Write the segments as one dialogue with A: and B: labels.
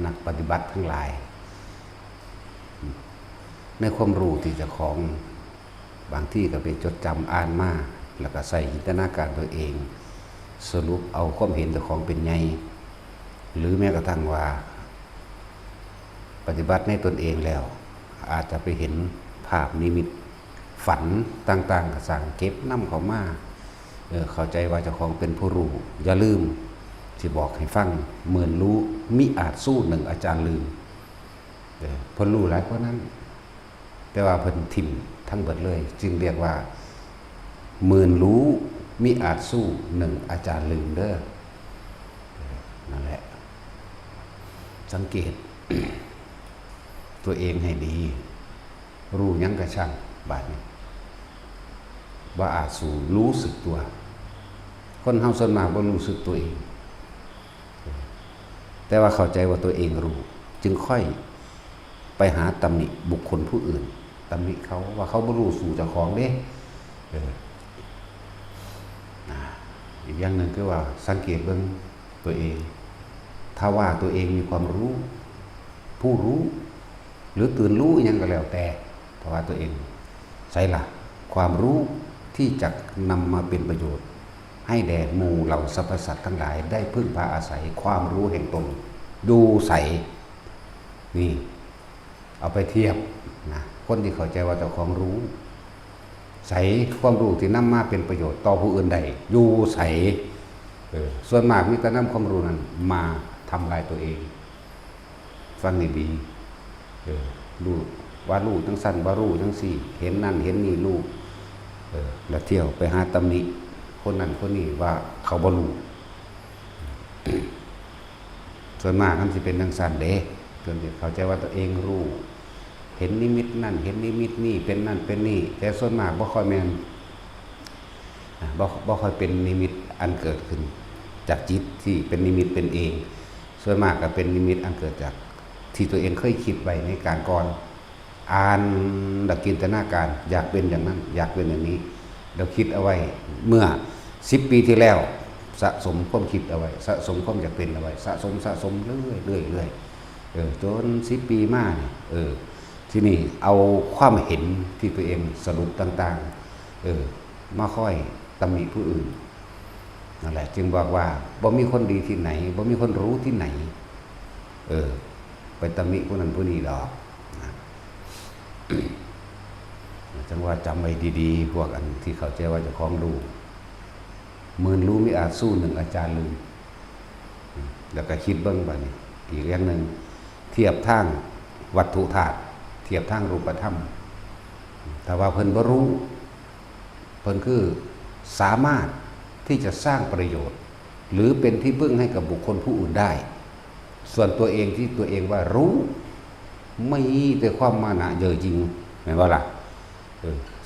A: นักปฏิบัติทั้งหลายในความรู้ที่เจ้าของบางที่ก็ไปจดจำอ่านมาแล้วก็ใส่จินตนาการตัวเองสรุปเอาความเห็นเจ้าของเป็นไงหรือแม้กระทั่งว่าปฏิบัติในตนเองแล้วอาจจะไปเห็นภาพนิมิตฝันต่างๆสั่งเก็บนำเขามาเข้าใจว่าเจ้าของเป็นผู้รู้อย่าลืมที่บอกให้ฟังเหมือนรู้มิอาจสู้หนึ่งอาจารย์ลืมเพิ่นรู้หลายกว่านั้นแต่ว่าเพิ่นถิ่มทั้งเบิดเลยจึงเรียกว่าหมื่นรู้มิอาจสู้หนึ่งอาจารย์ลืมเด้อนั่นแหละสังเกต ตัวเองให้ดีรู้ยังกระช่างบาดนี้ว่าอาจสู่รู้สึกตัวคนเฮาส่วนมากบ่รู้สึกตัวเองแต่ว่าเข้าใจว่าตัวเองรู้จึงค่อยไปหาตำหนิบุคคลผู้อื่นตำหนิเขาว่าเขาบ่รู้สู่เจ้าของเด้อีกอย่างหนึ่งคือว่าสังเกตเบิ่งตัวเองถ้าว่าตัวเองมีความรู้ผู้รู้หรือตื่นรู้ยังก็แล้วแต่เพราะว่าตัวเองใช่ล่ะความรู้ที่จะนำมาเป็นประโยชน์ให้แด่หมู่เหล่าสรรพสัตว์ทั้งหลายได้พึ่งพาอาศัยความรู้แห่งตนดูใสนี่เอาไปเทียบนะคนที่เข้าใจว่าเจ้าของรู้ใสความรู้ที่นำมาเป็นประโยชน์ต่อผู้อื่นใดอยู่ใสส่วนมากมีแต่นำความรู้นั้นมาทำลายตัวเองฟังดีๆรู้ว่ารู้ทั้งสั้นว่ารู้ทั้งสี่เห็นนั่นเห็นนี่รู้แล้วเที่ยวไปหาตำหนิคนนั้นคนนี้ว่าเขาบ่รู้ ส่วนมากมันจะเป็นทั้งสั้นเด้จนเข้าใจว่าตัวเองรู้เห็นนิมิตนั่นเห็นนิมิตนี่เป็นนั่นเป็นนี่แต่ส่วนมากบ่ค่อยแม่นบ่ค่อยเป็นนิมิตอันเกิดขึ้นจากจิตที่เป็นนิมิตเป็นเองส่วนมากก็เป็นนิมิตอันเกิดจากที่ตัวเองเคยคิดไว้ในการก่อนอ่านดักจินตนาการอยากเป็นอย่างนั้นอยากเป็นอย่างนี้เราคิดเอาไว้เมื่อ10 ปีที่แล้วสะสมความคิดเอาไว้สะสมความอยากเป็นเอาไว้สะสมเรื่อยจน10 ปีมาเนี่ยที่นี่เอาความเห็นที่ตัวเองสรุปต่างๆมาค่อยตำหนิผู้อื่นนั่นแหละจึงบอกว่าบ่มีคนดีที่ไหนบ่มีคนรู้ที่ไหนไปตำหนิผู้นั้นผู้นี้ดอกจังว่าจำไว้ดีๆพวกอันที่เข้าใจว่าเจ้าของรู้หมื่นรู้มิอาจสู้หนึ่งอาจารย์ลืมแล้วก็คิดเบิ่งบัดนี้อีกอย่างหนึ่งเทียบทางวัตถุธาตุเทียบทางรูปธรรมแต่ว่าเพิ่นบ่รู้เพิ่นคือสามารถที่จะสร้างประโยชน์หรือเป็นที่พึ่งให้กับบุคคลผู้อื่นได้ส่วนตัวเองที่ตัวเองว่ารู้ไม่แต่ความมานะเย่อหยิ่งแม่นบ่ล่ะ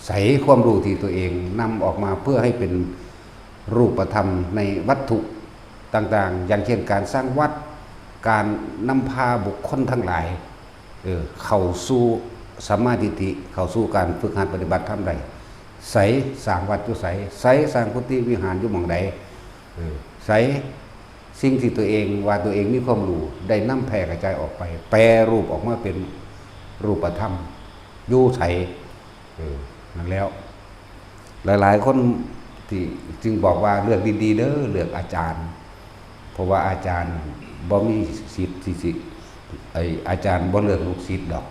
A: ใส่ความรู้ที่ตัวเองนำออกมาเพื่อให้เป็นรูปธรรมในวัตถุต่างๆอย่างเช่นการสร้างวัดการนำพาบุคคลทั้งหลายเข้าสู่สัมมาทิฏฐิเข้าสู่การฝึกหัดปฏิบัติธรรมใดใส่สร้างวัดอยู่ใส่สร้างกุฏิวิหารอยู่หม่องใดใส่สิ่งที่ตัวเองว่าตัวเองมีความรู้ได้นำแผ่กระจายออกไปแปรรูปออกมาเป็นรูปธรรมอยู่ใส่นั่นแล้วหลายๆคนที่จึงบอกว่าเลือกดีๆเด้อเลือกอาจารย์เพราะว่าอาจารย์บ่มีศิษย์ที่อาจารย์บ่เลือกลูกศิษย์ดอก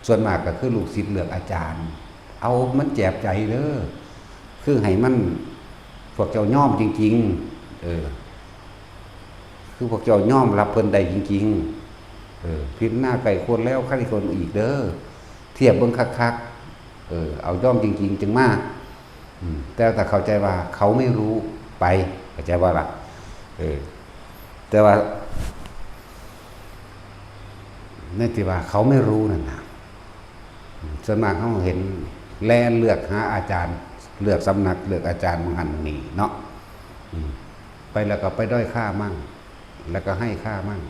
A: ส่วนมากก็คือลูกศิษย์เลือกอาจารย์เอามันแจบใจเด้อคือให้มันพวกเจ้าย่อมจริงๆคือพวกเจ้าย่อมรับเพิ่นได้จริงๆพิมพ์หน้าไก่คนแล้วขั้นคนอีกเด้อเทียบเบิ่งคักๆเอาย่อมจริงๆจึงมากแต่ถ้าเข้าใจว่าเขาไม่รู้ไปเข้าใจว่าล่ะแต่ว่าในที่ว่าเขาไม่รู้นั่นนะส่วนมากเขาเห็นแลเลือกหาอาจารย์เลือกสำนักเลือกอาจารย์มังหันนี่เนาะไปแล้วก็ไปด้อยค่ามั่งแล้วก็ให้ค่ามั่ง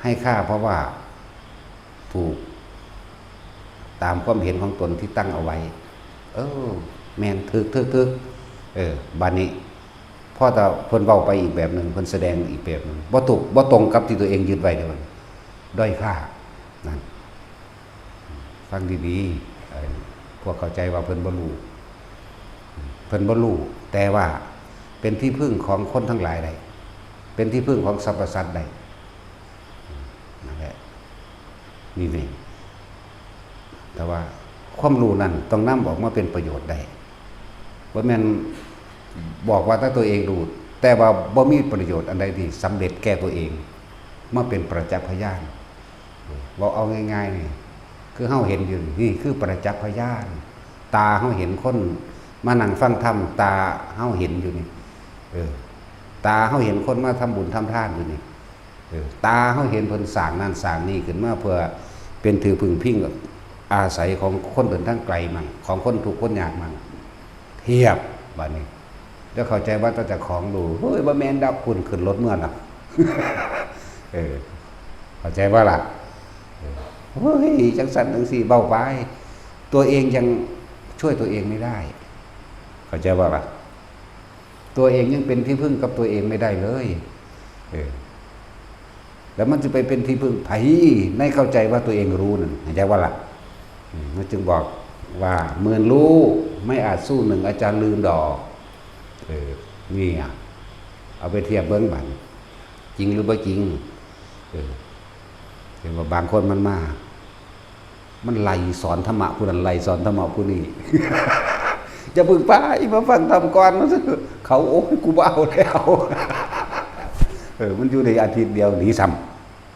A: ให้ค่าเพราะว่าถูกตามความเห็นของตนที่ตั้งเอาไว้แมนทึกบานนี้พ พอแต่เพิ่นเว้าไปอีกแบบหนึ่งเพิ่นแสดงอีกแบบหนึ่งบ่ตรงกับที่ตัวเองยึดไว้เด้อด้อยค่านั่นฟังดีๆพวกเข้าใจว่าเพิ่นบ่รู้เพิ่นบ่รู้แต่ว่าเป็นที่พึ่งของคนทั้งหลายได้เป็นที่พึ่งของสรรพสัตว์ได้นั่นแหละนี่แต่ว่าความรู้นั้นต้องนำออกมาเป็นประโยชน์ได้บ่แม่นบอกว่าถ้าตัวเองรู้แต่ว่าบ่มีประโยชน์อันใดที่สำเร็จแก่ตัวเองมาเป็นประจักษ์พยานว่าเอาง่ายๆนี่คือเฮาเห็นอยู่นี่คือประจักษ์พยานตาเฮาเห็นคนมานั่งฟังธรรมตาเฮาเห็นอยู่นี่ตาเฮาเห็นคนมาทำบุญทำทานอยู่นี่ตาเฮาเห็นเพิ่นสร้างนั่นสร้างนี่ขึ้นมาเพื่อเป็นถือพึ่งพิงอาศัยของคนเดินทางไกลมั่งของคนทุกข์คนยากมั่งเทียบบัดนี้แล้วเข้าใจว่าต้องจะของดูเฮ้ยบ่แม่นดอกคุณขึ้นรถเมื่อน่ะ เข้าใจว่าล่ะเฮ้ยจังสั่นจังสี่เบาไปตัวเองยังช่วยตัวเองไม่ได้เข้าใจว่าล่ะตัวเองยังเป็นที่พึ่งกับตัวเองไม่ได้เลยแล้วมันจะไปเป็นที่พึ่งไผไม่เข้าใจว่าตัวเองรู้นั่นเข้าใจว่าล่ะมันจึงบอกว่าหมื่นรู้ไม่อาจสู้หนึ่งอาจารย์ลืมดอกนี่เอาไปเทียบเบิ้งบันจริงหรือไม่จริงเห็นว่าบางคนมันไล่สอนธรรมะผู้นั้นไล่สอนธรรมะผู้นี้ จะพึ่งป้ามาฟังทำก่อนเขาโอ้ยกูบ้าแล้ว มันอยู่ในอาทิตย์เดียวหนีซ้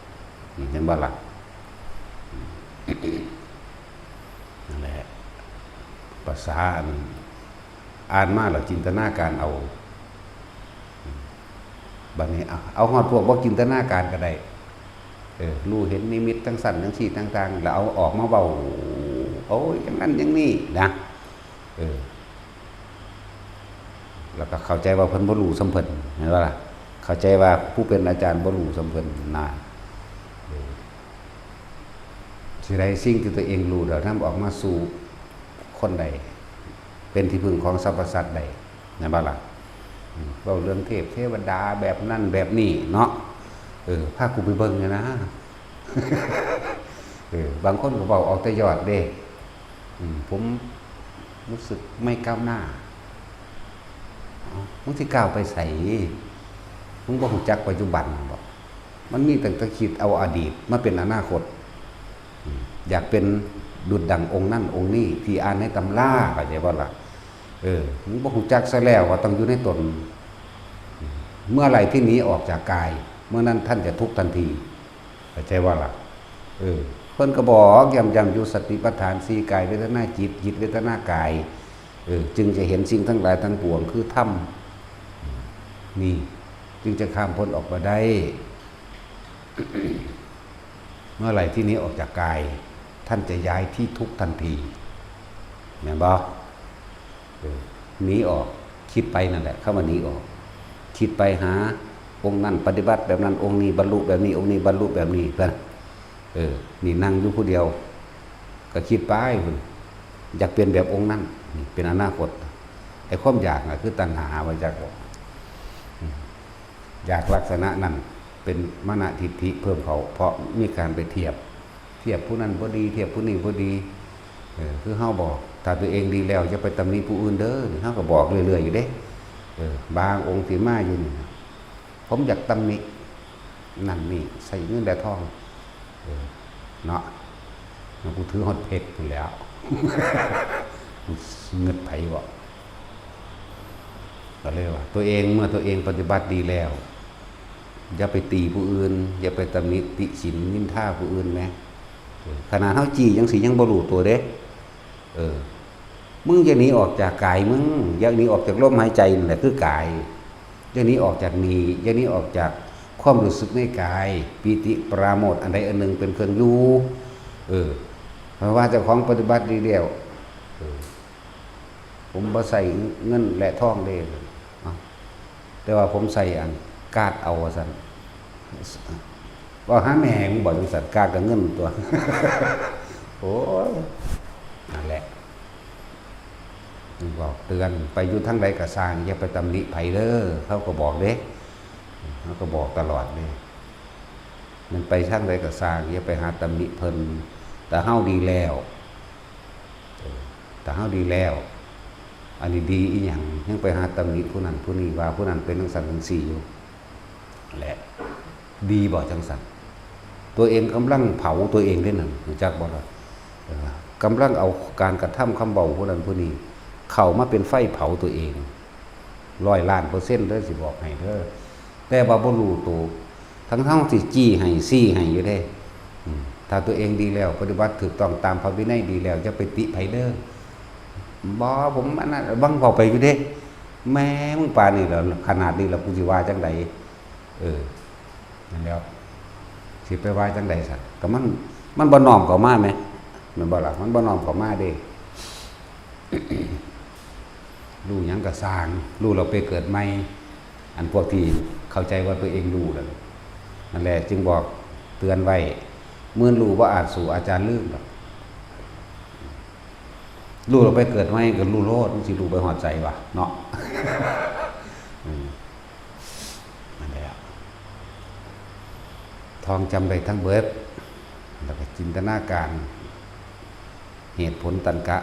A: ำเห็นบ้าล่ะนั่นแหละภาษาอ่านมาแล้วจินตนาการเอาบัดนี้เอาฮอดพวกบ่จินตนาการก็ได้รู้เห็นนิมิตทั้งสั่นทั้งสี่ต่างๆแล้วเอาออกมาเบาโอ้ยอย่างนั้นอย่างนี้นะแล้วก็เข้าใจว่าเพิ่นบ่รู้สำเพิ่นเห็นบ่ล่ะเข้าใจว่าผู้เป็นอาจารย์บ่รู้สำเพิ่นน่ะสิได้สิ่งที่ตัวเองรู้แล้วนำออกมาสู่คนใดเป็นที่พึ่งของสรรพสัตว์ใดเห็นบ่ล่ะเว้าเรื่องเทพเทวดาแบบนั้นแบบนี้เนาะพากูไปเบิ่งเนี่ยนะ บางคนก็บอกออกแต่ยอดเด้ผมรู้สึกไม่ก้าวหน้ามึงสิก้าวไปใส่มึงบ่รู้จักปัจจุบันบอกมันมีแต่คิดเอาอดีตมาเป็นอนาคตอยากเป็นดุจดั่งองค์นั่นองค์นี้ที่อ่านในตำราเข้าใจบ่ล่ะมึงบ่รู้จักซะแล้วว่าต้องอยู่ในตนเมื่อไหร่ที่หนีออกจากกายเมื่อนั้นท่านจะทุกข์ทันทีเข้าใจว่าล่ะเพิ่นก็บอกย้ำอยู่สติปัฏฐานสี่กายเวทนาจิตจิตเวทนากายจึงจะเห็นสิ่งทั้งหลายทั้งปวงคือธรรมนี่จึงจะข้ามพ้นออกมาได้ เมื่อไหร่ที่นี้ออกจากกายท่านจะย้ายที่ทุกข์ทันทีแม่นบ่หนีออกคิดไปนั่นแหละเข้ามาหนีออกคิดไปหาองค์นั้นปฏิบัติแบบนั้นองค์นี้บรรลุแบบนี้องค์นี้บรรลุแบบนี้เพื่อนนี่นั่งอยู่ผู้เดียวก็คิดไปอยากเปลี่ยนแบบองค์นั้นนี่เป็นอนาคตไอ้ความอยากคือตัณหาว่าจากอยากลักษณะนั้นเป็นมณฑิฐิเพิ่มเขาเพราะมีการไปเทียบผู้นั้นบ่ดีเทียบผู้นี้บ่ดีคือเฮาบอกถ้าตัวเองดีแล้วจะไปตำหนิผู้อื่นเด้อเฮาก็บอกเรื่อยๆอยู่เด้บางองค์ที่มาอยู่นี่ผมอยากตำหนินั่นนี่ใส่เงินและทองเนาะกูถือฮอดเพชรอยู่แล้วเงินไผบ่ก็เลยว่าตัวเองเมื่อตัวเองปฏิบัติดีแล้วอย่าไปตีผู้อื่นอย่าไปตำหนิติฉินนินทาผู้อื่นแม้ขนาดเฮาจี้จังสิยังบ่รู้ตัวเด้มึงจะหนีออกจากกายมึงอย่าหนีออกจากลมหายใจนั่นแหละคือกายอย่าหนีออกจากนี้อย่าหนีออกจากความรู้สึกในกายปีติปราโมทย์อันใดอันหนึ่งเป็นเครื่องอยู่เพราะว่าเจ้าของปฏิบัติดีแล้วผมบ่ใส่เงินและทองเด้แต่ว่าผมใส่อันกาดเอาซั่นว่าหาแม่มึงบ่จังซั่นกาดกับเงินตัว โอ้ยนั่นแหละ บอกเตือนไปอยู่ทั้งใดก็สร้างอย่าไปตำหนิไผเด้อเขาก็บอกเด้เขาก็บอกตลอดเลยมันไปทั้งใดก็สร้างอย่าไปหาตำหนิเพิ่นแต่เฮาดีแล้วแต่เฮาดีแล้วอันนี้ดีอีหยังยังไปหาตำหนิผู้นั้นผู้นี้ว่าผู้นั้นเป็นจังซั่นจังซี่อยู่แหละดีบ่จังซั่นตัวเองกำลังเผาตัวเองเด้นั่นรู้จักบ่ล่ะกำลังเอาการกระทำคำเบาผู้นั้นผู้นี้เข้ามาเป็นไฟเผาตัวเอง100%เด้อสิบอกให้เด้อแต่ว่าบ่รู้ตัวทั้งที่จี้ให้ซี่ให้อยู่เด้ถ้าตัวเองดีแล้วปฏิบัติถูกต้องตามพระวินัยดีแล้วจะไปติไผเด้อบ่ผมอันนั้นบังเว้าไปอยู่เด้แม่มึงปานนี้แล้วขนาดนี้แล้วกูสิว่าจังไดนั่นแล้วสิไปว่าจังได๋ซั่นก็มันบ่น้อมเข้ามาแม่แม่นบ่ล่ะมันบ่น้อมเข้ามาเด้ รู้หยังก็สร้างรู้เราไปเกิดใหม่อันพวกที่เข้าใจว่าตัวเองรู้แล้วนั่นแหละจึงบอกเตือนไว้เมื่อรู้ว่าอาจสู่อาจารย์ลืมหรอกรู้เราไปเกิดใหม่ก็รู้โลดมันสิรู้ไปหอดใจว่ะเนาะ นั่นแหละทองจำได้ทั้งเบิดแล้วก็จินตนาการเหตุผลตัณกะ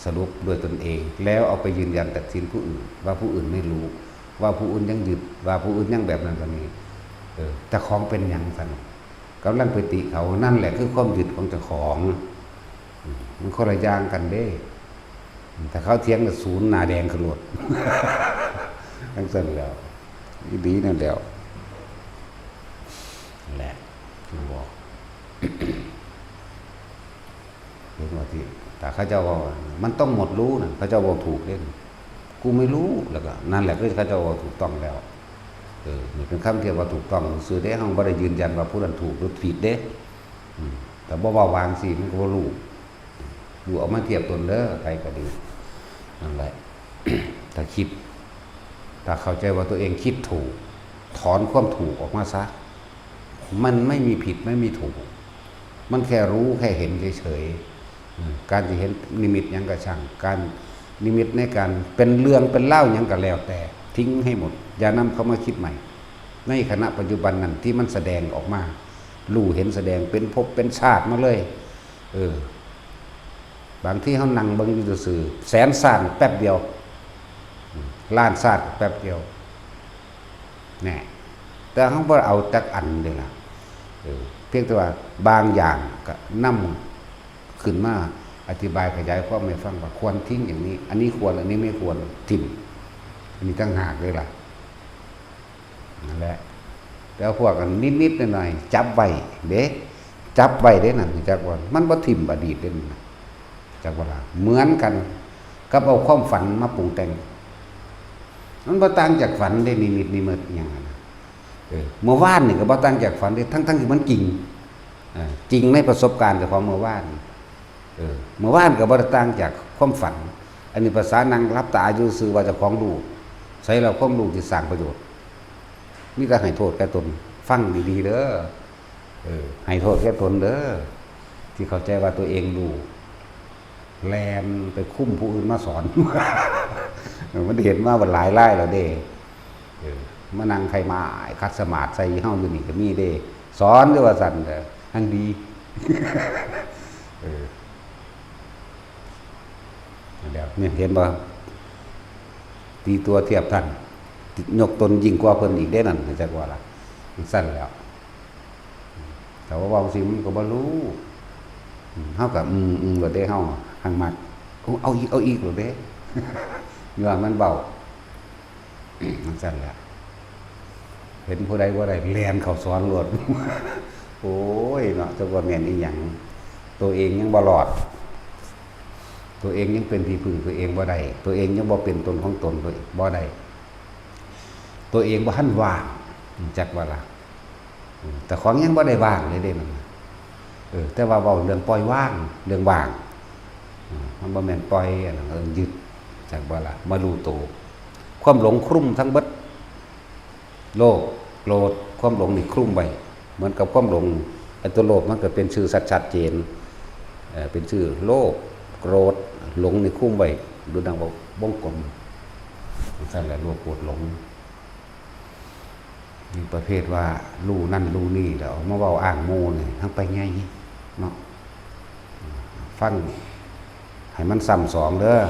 A: สรุปด้วยตนเองแล้วเอาไปยืนยันตัดสินผู้อื่นว่าผู้อื่นไม่รู้ว่าผู้อื่นยังยึดว่าผู้อื่นยังแบบนั้นแบบนี้แต่ของเป็นอย่างสันกำลังไปติเขานั่นแหละคือความยึดของเจ้าของมันคนละอย่างกันเด้แต่เขาเทียงกับศูนย์หนาแดงขลวด ทั้งสิ้นแล้วดีนั่นแล้วแหละคือบอก เห็นว่าที่แต่เขาเจ้าว่ามันต้องหมดรู้นะเขาเจ้าบอกถูกเล่นกูไม่รู้แล้วก็นั่นแหละก็เขาเจ้าว่าถูกต้องแล้วนี่เป็นคำเทียบว่าถูกต้องสื่อได้ห้องบ่ได้ยืนยันว่าผู้นั้นถูกหรือผิดเด้แต่บ่ว่าวางสิมันก็บ่รู้ดูเอามาเทียบตนเด้อไปก็ดีนั่นแหละ ถ้าคิดถ้าเข้าใจว่าตัวเองคิดถูกถอนความถูกออกมาซะมันไม่มีผิดไม่มีถูกมันแค่รู้แค่เห็นเฉยๆการจะเห็นนิมิตยังกระช่างการนิมิตในการเป็นเรื่องเป็นเล่ายังก็แล้วแต่ทิ้งให้หมดอย่านำเข้ามาคิดใหม่ในขณะปัจจุบันนั้นที่มันแสดงออกมารู้เห็นแสดงเป็นภพเป็นชาติมาเลยบางที่เขานั่งเบิ่งอยู่ซื่อแสนชาติแป๊บเดียวล้านชาติแป๊บเดียวแน่แต่เขาบ่เอาจักอันเด้ล่ะเพียงแต่ว่าบางอย่างก็นำขึ้นมาอธิบายขยายความให้ฟังว่าควรทิ้งอย่างนี้อันนี้ควรอันนี้ไม่ควรทิ้งอันนี้ตั้งหากเลยล่ะนั่นแหละแต่พวกกันนิดๆหน่อยๆจับไว้เด้จับไว้เด้นั่นจักว่ามันบ่ทิ่มอดีตเด้นั่นจักว่าล่ะเหมือนกันกับเอาความฝันมาปรุงแต่งมันบ่ต่างจากฝันได้นิมิตนิมิตอย่างนั้นเมื่อวานนี่ก็บ่ต่างจากฝันได้ทั้งที่มันจริงจริงในประสบการณ์แต่ของเมื่อวานเมื่อวานก็บ่ต่างจากความฝันอันนี้ภาษานั่งรับตาอยู่ซื่อว่าเจ้าของรู้ใช้เราความรู้ที่สร้างประโยชน์มีแต่ให้โทษแก่ตนฟังดีๆเด้อให้โทษแก่ตนเด้อที่เข้าใจว่าตัวเองรู้แลนไปคุ้มผู้อื่นมาสอน มันเห็นว่ามันหลายไล่แล้วเด้มานั่งใครมาคัดสมาธิใส่เฮาอยู่นี่ก็มีเด้สอนด้วยว่าสั่นทั้งดีเดี๋ยวเนี่ยเห็นบ่ตีตัวเทียบท่านยกตนยิ่งกว่าเพิ่นอีกได้นั่นจักว่าล่ะมันสั้นแล้วแต่ว่าบางสิ่งมันก็บ่รู้เฮาก็บ่ได้เฮาหังมักเอาอีกบ่เด้อยู่ว่ามันเบามันสั้นแล้วเห็นผู้ใดบ่ได้แล่นเข้าสอนรวด โอ้ยเนาะจักว่าแม่นอีหยังตัวเองยังบ่รอดตัวเองยังเป็นที่พึ่งตัวเองบ่ได้ตัวเองยังบ่เป็นตนของตนบ่ได้ตัวเองบ่ทันว่างจักว่าล่ะแต่ของยังบ่ได้ว่างเลยเด้มันแต่ว่าเว้าเรื่องปล่อยว่างเรื่องว่างมันบ่แม่นปล่อยอันนั้นยึดจักว่าล่ะมารู้ตัวความหลงคลุ้มทั้งเบิดโลภโกรธความหลงนี่คลุ้มไว้เหมือนกับความหลงไอ้ตัวโลภมันก็เป็นชื่อชัดเจนเป็นชื่อโลภโกรธหลงนี่คลุ้มไว้ดูดังบอก วงกลมสั่นแหละโลภโกรธหลงมีประเภทว่ารู้นั่นรู้นี่แล้วมาเว้าอ้างโมนี่ทั้งไปไงเนาะฟังให้มันซ้ำสองเด้อ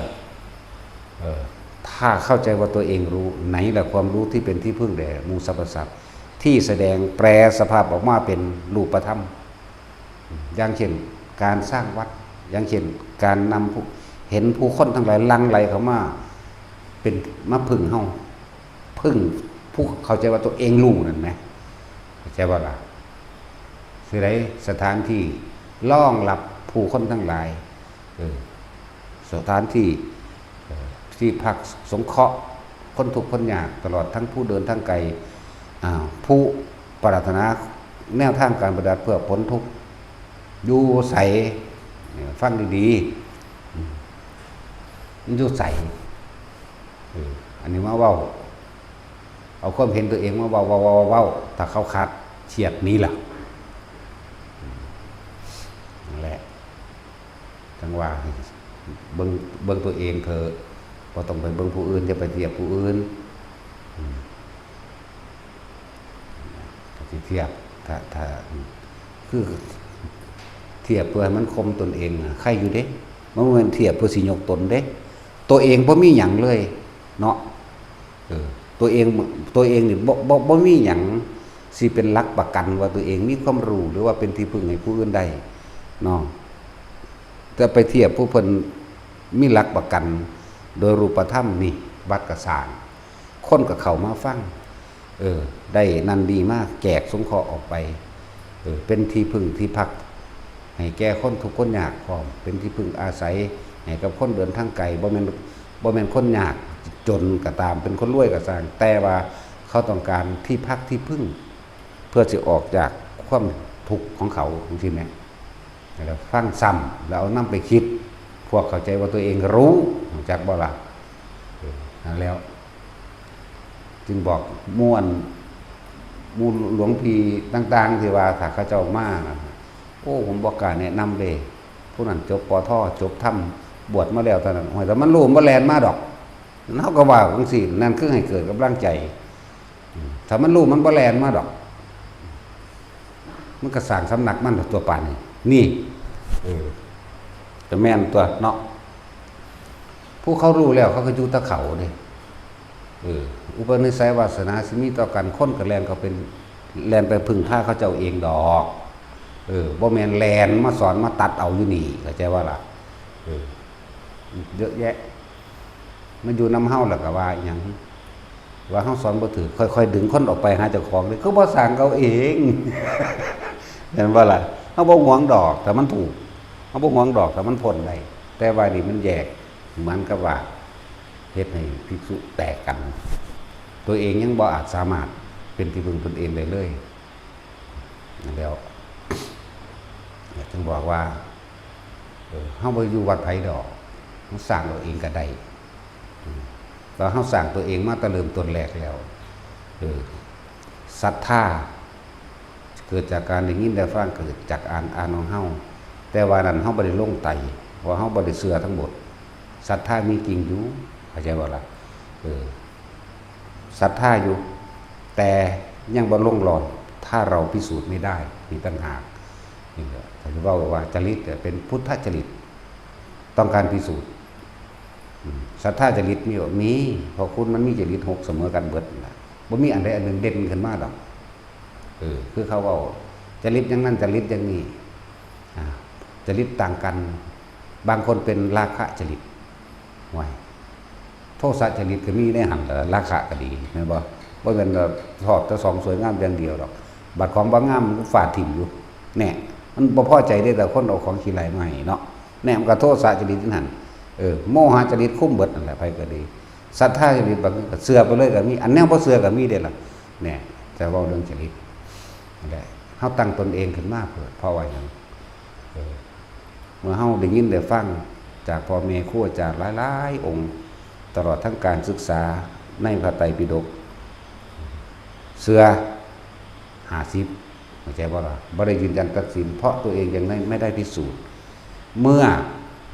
A: ถ้าเข้าใจว่าตัวเองรู้ไหนแหละความรู้ที่เป็นที่พึ่งแด่หมู่สรรพสัตว์ที่แสดงแปลสภาพออกมาเป็นรูปธรรมอย่างเช่นการสร้างวัดอย่างเช่นการนำเห็นผู้คนทั้งหลายลังไหลเข้ามาเป็นมาพึ่งเฮาพึ่งผู้เข้าใจว่าตัวเองรู้นั่นไหมเข้าใจว่าล่ะคือไรสถานที่ล่องหลับผู้คนทั้งหลายสถานที่ที่พักสงเคราะห์คนทุกข์คนยากตลอดทั้งผู้เดินทั้งไกลผู้ปรารถนาแนวทางการปฏิบัติเพื่อพ้นทุกข์อยู่ใสฟังดีๆอยู่ใสอันนี้มาเว้าเอาความเห็นตัวเองมาเว้าถ้าเขาขาดเฉียดนี้ล่ะนั่นแหละจังว่าเบิ่งตัวเองเถอะพอต้องไปเบิ่งผู้อื่นจะไปเทียบผู้อื่นเทียบถ้าคือเทียบเพื่อให้มันคมตนเองใครอยู่เด้มันเหมือนเทียบเพื่อสิยกตนเด้ตัวเองบ่มีหยังเลยเนาะตัวเองนี่บ่มีหยังสิเป็นหลักประกันว่าตัวเองมีความรู้หรือว่าเป็นที่พึ่งให้ผู้อื่นได้เนาะจะไปเทียบผู้เพิ่นมีหลักประกันโดยรูปธรรมนี่วัดกระสางคนกับเขามาฟังได้นั่นดีมากแจกสงเคราะห์ออกไปเป็นที่พึ่งที่พักให้แก่คนทุกคนยากพร้อมเป็นที่พึ่งอาศัยให้กับคนเดินทางไกลบ่แม่นคนยากจนก็ตามเป็นคนรวยก็สร้างแต่ว่าเขาต้องการที่พักที่พึ่งเพื่อจะออกจากความทุกข์ของเขาจริงๆไหมแล้วฟังซ้ำแล้วเอานำไปคิดพวกเข้าใจว่าตัวเองรู้จากบ่ล่ะนั่นแล้วจึงบอกม่วนมูลหลวงพี่ต่างๆที่ว่าถ้าเขาเจ้ามาโอ้ผมบอกการแนะนำเลยผู้นั้นจบป.ท.จบธรรมบวชมาแล้วเท่านั้นแต่มันรู้มันแลนมาดอกเฮาก็ว่าจังซี่นั่นคือให้เกิดกำลังใจถ้ามันรู้มันบ่แลนมาดอกมันก็สร้างสำนักมันตัวปานนี่จะแม่นตัวเนาะผู้เขารู้แล้วเขาก็อยู่ตะเขาเด้อุปนิสัยวาสนาสิมีต่อกันคนกับแลนเขาเป็นแลนไปพึ่งพาเขาเจ้าเองดอกบ่แม่นแลนมาสอนมาตัดเอาอยู่นี่เข้าใจว่าล่ะเยอะแยะมันอยู่นำเฮาแล้วก็ว่าหยังว่าเฮาสอนบ่ถูกค่อยๆดึงคนออกไปหาเจ้าของเลยคือบ่สร้างเขาเองเห็นว่าล่ะเฮาบ่หวงดอกแต่มันถูกเฮาบ่หวงดอกแต่มันพ้นได้แต่ว่านี่มันแยกเหมือนกับว่าเฮ็ดให้ภิกษุแตกกันตัวเองยังบ่อาจสามารถเป็นที่พึ่งตนเองได้เลยนั่นแล้วจึงบอกว่าเฮาบ่อยู่วัดไผดอกเฮาสร้างตัวเองก็ได้ตอนเฮาสร้างตัวเองมาแต่เริ่มต้นแรกแล้วศรัทธาเกิดจากการได้ยินได้ฟังเกิดจากอ่านของเฮาแต่ว่านั้นเฮาบ่ได้ลงไตเพราะเฮาบ่ได้เชื่อทั้งหมดศรัทธามีจริงอยู่เข้าใจบ่ล่ะศรัทธาอยู่แต่ยังบ่ลงหลอนถ้าเราพิสูจน์ไม่ได้มีปัญหานี่แหละถ้าจะว่าจริตเป็นพุทธจริตต้องการพิสูจน์ศรัทธาจริตมีเพราะคุณมันมีจริต6เสมอกันเบิดนะบ่มีอันใดอันหนึ่งเด่นขึ้นมาดอกคือเขาเว้าจริตอย่างนั้นจริตอย่างนี้จริตต่างกันบางคนเป็นราคะจริตไว้โทสะจริตก็มีได้หันราคะก็ดีแม่นบ่เป็นทอดแต่สองสวยงามอย่างเดียวดอกบัดของบ่งามมันฟาดถิ่มอยู่แน่มันบ่พอใจได้แต่คนเอาของขี้ไหลมาให้เนาะแน่มันก็โทสะจริตนั่นโมหะจริตคุ้มเบิดนั่นแหละไปก็ดีศรัทธาจริตบางก็เชื่อไปเลยก็มีอันแนวบ่เชื่อก็มีเด้ล่ะแน่แต่ว่าเรื่องจริตนั่นแหละเฮาตั้งตนเองขึ้นมาเพราะว่าหยังเมื่อเฮาได้ยินได้ฟังจากพ่อแม่ครูอาจารย์หลายๆองค์ตลอดทั้งการศึกษาในพระไตรปิฎกเชื่อ50เข้าใจบ่ล่ะบ่ได้ยืนยันตัดสินเพราะตัวเองยังไม่ได้พิสูจน์เมื่อ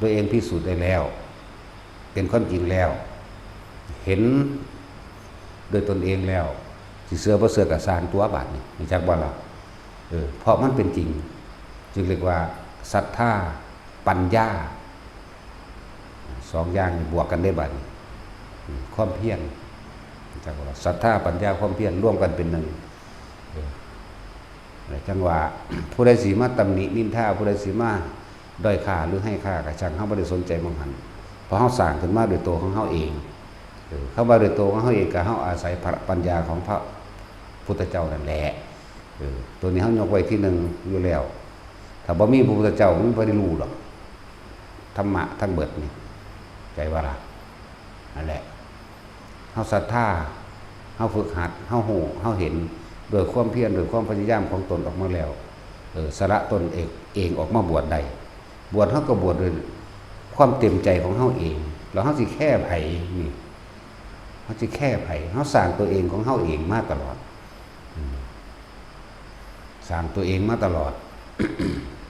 A: ตัวเองพิสูจน์ได้แล้วเป็นคนจริงแล้ว เห็นโดยตนเองแล้วสิเสือบ่เสือกับสร้างตัวบาดนี่รู้จักบ่ล่ะเพราะมันเป็นจริงจึงเรียกว่าศรัทธาปัญญาสองอย่างบวกกันได้บัดนี้ความเพียรจังว่าศรัทธาปัญญาความเพียรร่วมกันเป็นหนึ่งจังว่าผู้ใดสิมาตำหนินินทาผู้ใดสิมาด้อยค่าหรือให้ค่าก็ช่างเฮาบ่ได้สนใจมองหันเพราะเฮาสร้างขึ้นมาด้วยตัวของเฮาเองเข้ามาด้วยตัวของเฮาเองก็เฮาอาศัยปัญญาของพระพุทธเจ้านั่นแหละตัวนี้เฮายกไว้ที่หนึ่งอยู่แล้วถ้าบ่มีพระพุทธเจ้ามันบ่ได้รู้หรอกธรรมะทั้งเบิดนี่ใจว่าล่ะนั่นแหละเฮาศรัทธาเฮาฝึกหัดเฮาฮู้เฮาเห็นโดยความเพียรโดยความพยายามของตนออกมาแล้วสละตนเองออกมาบวชได้บวชเฮาก็บวชด้วยความเต็มใจของเฮาเองแล้วเฮาสิแค่ไผนี่เฮาสิแค่ไผเฮาสร้างตัวเองของเฮาเองมาตลอดสร้างตัวเองมาตลอด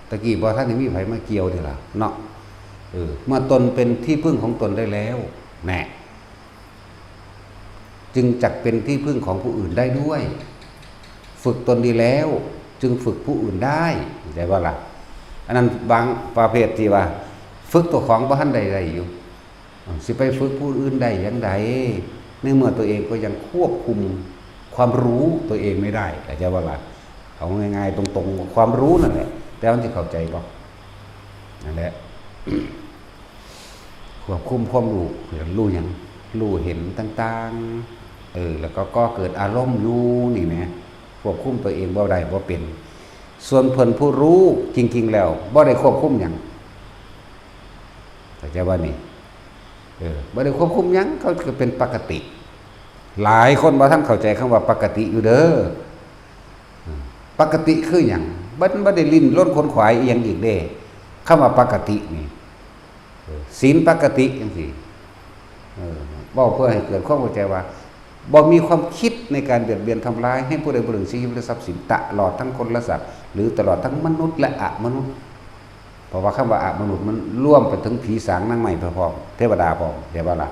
A: ตะกี้บ่ท่านมีไผมาเกี่ยวนี่ล่ะเนาะเมื่อตนเป็นที่พึ่งของตนได้แล้วแน่จึงจักเป็นที่พึ่งของผู้อื่นได้ด้วยฝึกตนดีแล้วจึงฝึกผู้อื่นได้ได้ว่าล่ะอันนั้นบางประเภทที่ว่าฝึกตัวของบ่ทันใดๆอยู่สิไปฝึกผู้อื่นได้อย่างใดในเมื่อตัวเองก็ยังควบคุมความรู้ตัวเองไม่ได้แต่จะว่าล่ะเอาง่ายๆตรงๆความรู้นั่นแหละแต่มันสิเข้าใจบ่นั่นแหละควบคุมความรู้หยังรู้เห็นต่างๆแล้วก็เกิดอารมณ์อยู่นี่แหมควบคุมตัวเองบ่ได้บ่เป็นส่วนเพิ่นผู้รู้จริงๆแล้วบ่ได้ควบคุมหยังเข้าใจว่านี่บ่ได้ควบคุมหยังเขาก็เป็นปกติหลายคนบ่ทันเข้าใจคำว่าปกติอยู่เด้อปกติคือหยังบ่ได้ลิ้นล้นขนขวายอีหยังอีกเด้คำว่าปกตินี่ศีลปกติจังซี่บอกเพื่อให้เกิดความเข้าใจว่าบ่มีความคิดในการเบียดเบียนทำร้ายให้ผู้ใดผู้หนึ่งชีวิตและทรัพย์สินตลอดทั้งคนและสัตว์หรือตลอดทั้งมนุษย์และอมนุษย์เพราะว่าคำว่าอมนุษย์มันร่วมไปถึงผีสางนางไม้พร้อมเทวดาพร้อมเดี๋ยวว่าล่ะ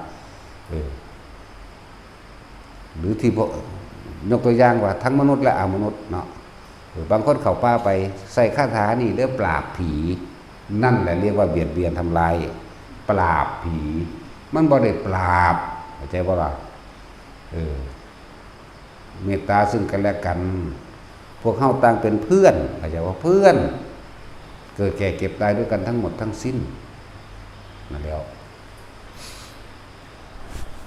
A: หรือที่ยกตัวอย่างว่าทั้งมนุษย์และอมนุษย์เนาะบางคนเข้าป่าไปใส่คาถานี่เรียกปราบผีนั่นแหละเรียกว่าเบียดเบียนทำลายปราบผีมันบ่ได้ปราบเข้าใจบ่ล่ะเมตตาซึ่งกันและกันพวกเฮาต่างเป็นเพื่อนเข้าใจว่าเพื่อนเกิดแก่เก็บตายด้วยกันทั้งหมดทั้งสิ้นนั่นแล้ว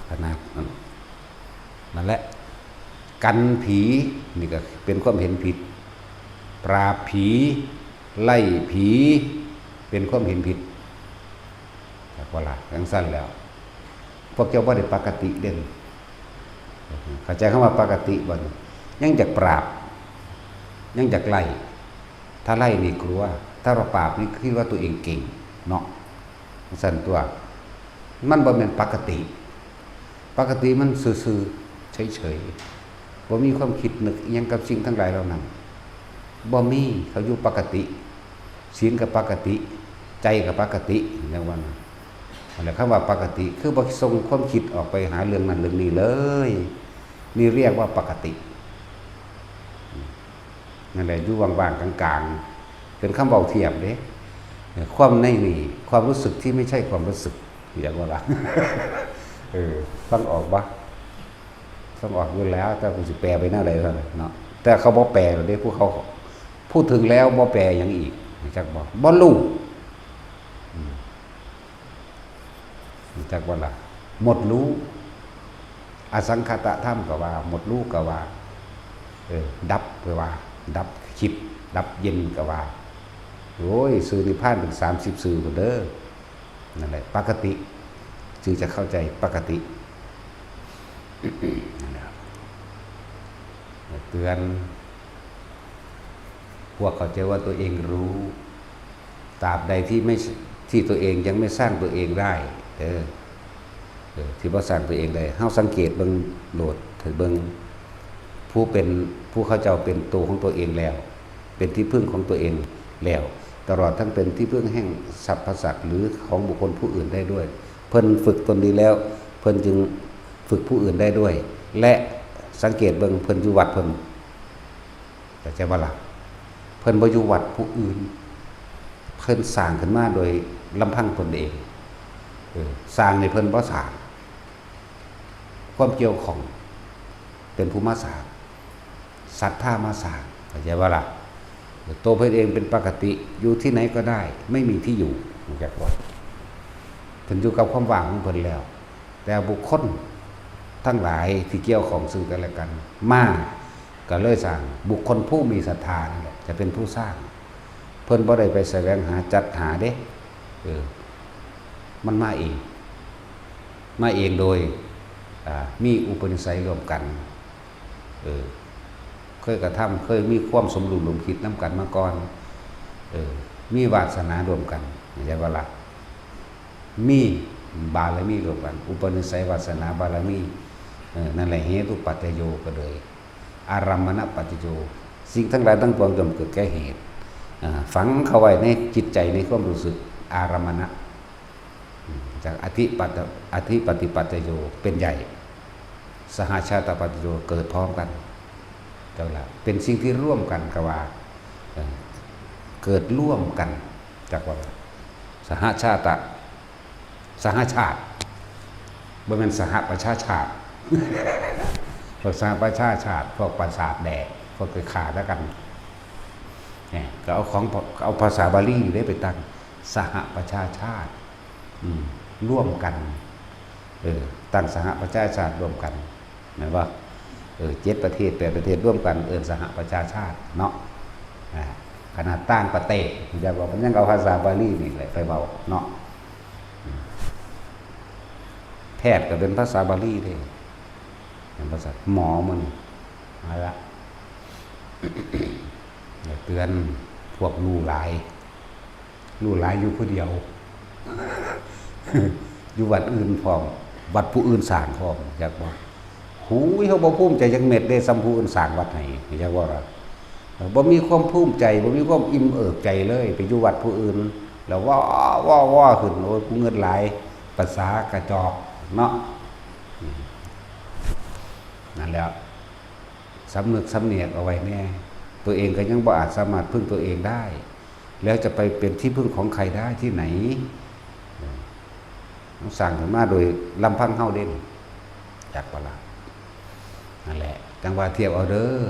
A: ขนาดนั้นนั่นแหละกันผีนี่ก็เป็นความเห็นผิดปราบผีไล่ผีเป็นความเห็นผิดจากว่าล่ะจังซั่นแล้วพวกเจ้าบ่ได้ปกติเด่นเข้าใจคำว่าปกติบ่ยังจักปราบยังจักไล่ถ้าไล่นี่กลัวถ้าเราปราบนี่คิดว่าตัวเองเก่งเนาะสั่นตัวมันบ่แม่นปกติมันซื่อๆเฉยๆบ่มีความคิดนึกอิหยังกับสิ่งทั้งหลายเหล่านั้นบ่มีเขาอยู่ปกติศีลกับปกติใจกับปกติอย่างว่านั้นอะไรคำว่าปกติคือบ่ส่งความคิดออกไปหาเรื่องนั้นเรื่องนี้เลยนี่เรียกว่าปกตินั่นแหละอยู่ว่างๆกลางๆเป็นคำเบาเทียบเด้ความในนี่ความรู้สึกที่ไม่ใช่ความรู้สึกอย่างว่าล่ะฟังออกปะฟังออกอยู่แล้วแต่ผมสิแปลไปหน้าใดเท่านั้นเนาะแต่เขาบ่แปลเด้พวกเขาพูดถึงแล้วบ่แปลอย่างอีกจักบ่รู้จักว่าล่ะหมดรู้อสังขตธรรมก็ว่าหมดรู้ก็ว่าดับก็ว่าดับคิดดับเย็นก็ว่าโอ้ยสื่อนิพพานถึง30สื่อเด้อนั่นแหละปกติจึงจะเข้าใจปกตินั่นแหละเตือนพวกเขาใจว่าตัวเองรู้ตราบใดที่ตัวเองยังไม่สร้างตัวเองได้ที่บ่สร้างตัวเองได้เฮาสังเกตเบิ่งโลดถึงเบิ่งผู้เขาเจ้าเป็นตัวของตัวเองแล้วเป็นที่พึ่งของตัวเองแล้วตลอดทั้งเป็นที่พึ่งแห่งสรรพสัตว์หรือของบุคคลผู้อื่นได้ด้วยเพิ่นฝึกตนดีแล้วเพิ่นจึง ฝึกผู้อื่นได้ด้วย และสังเกตเบิ่งเพิ่นอยู่วัดเพิ่นแต่ใจบ่ล่ะเพิ่นบ่อยู่วัดผู้อื่นเพิ่นสร้างขึ้นมาโดยลำพังตนเองสร้างในเพิ่นบ่สร้างความเกี่ยวของเป็นผู้มาสร้างศรัทธามาสร้างเข้าใจบ่ล่ะตัวเพิ่นเองเป็นปกติอยู่ที่ไหนก็ได้ ไม่มีที่อยู่อยากบอกเพิ่นอยู่กับความว่างของเพิ่นแล้วแต่บุคคลทั้งหลายที่เกี่ยวของซึ่งกันและกันมาก็เลยสร้างบุคคลผู้มีศรัทธานั่นแหละจะเป็นผู้สร้างเพิ่นบ่ได้ไปแสวงหาจัดหาเด้มันมาเองโดยมีอุปนิสัยรวมกันเคยกระทำเคยมีความสมดุลรวมคิดน้ำกันมาก่อนมีวาสนารวมกันอย่างไรว่าล่ะมีบารมีรวมกันอุปนิสัยวาสนาบารมีนั่นแหละเหตุปัจจโยก็เลยอารัมมณปัจจโยสิ่งทั้งหลายทั้งปวงย่อมเกิดแก่เหตุฝังเข้าไว้ในจิตใจในความรู้สึกอารัมมณะจากอธิปฏิปัจจโยเป็นใหญ่สหชาตปัจจโยเกิดพร้อมกันเจ้าละเป็นสิ่งที่ร่วมกันกับว่าเกิดร่วมกันจากว่าสหชาติบ่แม่นสหประชาชาติพวกสหประชาชาติพวกประสาทแดกพวกเคยขาดแล้วกันเนี่ยก็เอาภาษาบาลีอยู่ได้ไปตั้งสหประชาชาติร่วมกันตั้งสหประชาชาติร่วมกันหมายว่า7 ประเทศ8 ประเทศร่วมกันสหประชาชาติเนาะขนาดตั้งประเทศอย่าบอกมันยังเอาภาษาบาลีนี่แหละไปเบาเนาะแพทย์ก็เป็นภาษาบาลีเลยเป็นภาษาหมอมันมาละเตือนพวกลู่หลายอยู่ผู้เดียวอยู่วัดอื่นพร้อมวัดผู้อื่นสร้างพร้อมอยากบอกหูยเขาบ่ภูมิใจจังเม็ดได้สัมผู้อื่นสร้างวัดให้อยากว่าบ่มีความภูมิใจบ่มีความอิ่มเอิบใจเลยไปอยู่วัดผู้อื่นแล้วว่าขึ้นโอ้ยกูเงินหลายภาษากระจอกเนาะนั่นแหละสำนึกสำเนียกเอาไว้แน่ตัวเองก็ยังบ่อาจสามารถพึ่งตัวเองได้แล้วจะไปเป็นที่พึ่งของใครได้ที่ไหนสั่งขึ้นมาโดยลำพังเฮาเด่นจากปลานั่นแหละจังว่าเทียบเอาเด้อ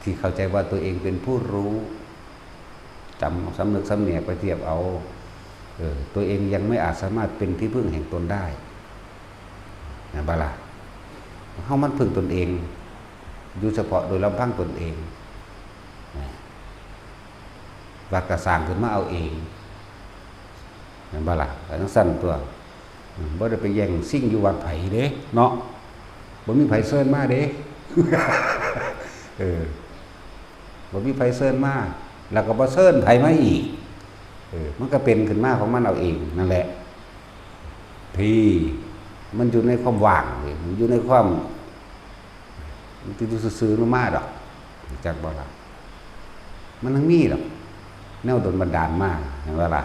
A: ที่เข้าใจว่าตัวเองเป็นผู้รู้จำสำนึกสำเนียกไปเทียบเอาตัวเองยังไม่อาจสามารถเป็นที่พึ่งแห่งตนได้นะบาลาเฮามันพึ่งตนเองอยู่เฉพาะโดยลำพังตนเองวัดกระสร้างขึ้นมาเอาเองนะบาลาแต่ต้องสั้นตัวบ่ได้ไปแย่งสิ่งอยู่วัดไผเด้เนาะบ่มีไผเซิร์นมาเด้บ่มีไผเซิร์นมาแล้วก็บ่เซิร์นไผมาอีกมันก็เป็นขึ้นมาของมันเอาเองนั่นแหละพี่มันอยู่ในความว่างมันอยู่ในความมันอยู่ซื่อๆมาดอกจากบ่ล่ะมันทั้งมีดอกแนวดลบันดาลมาเห็นบ่ล่ะ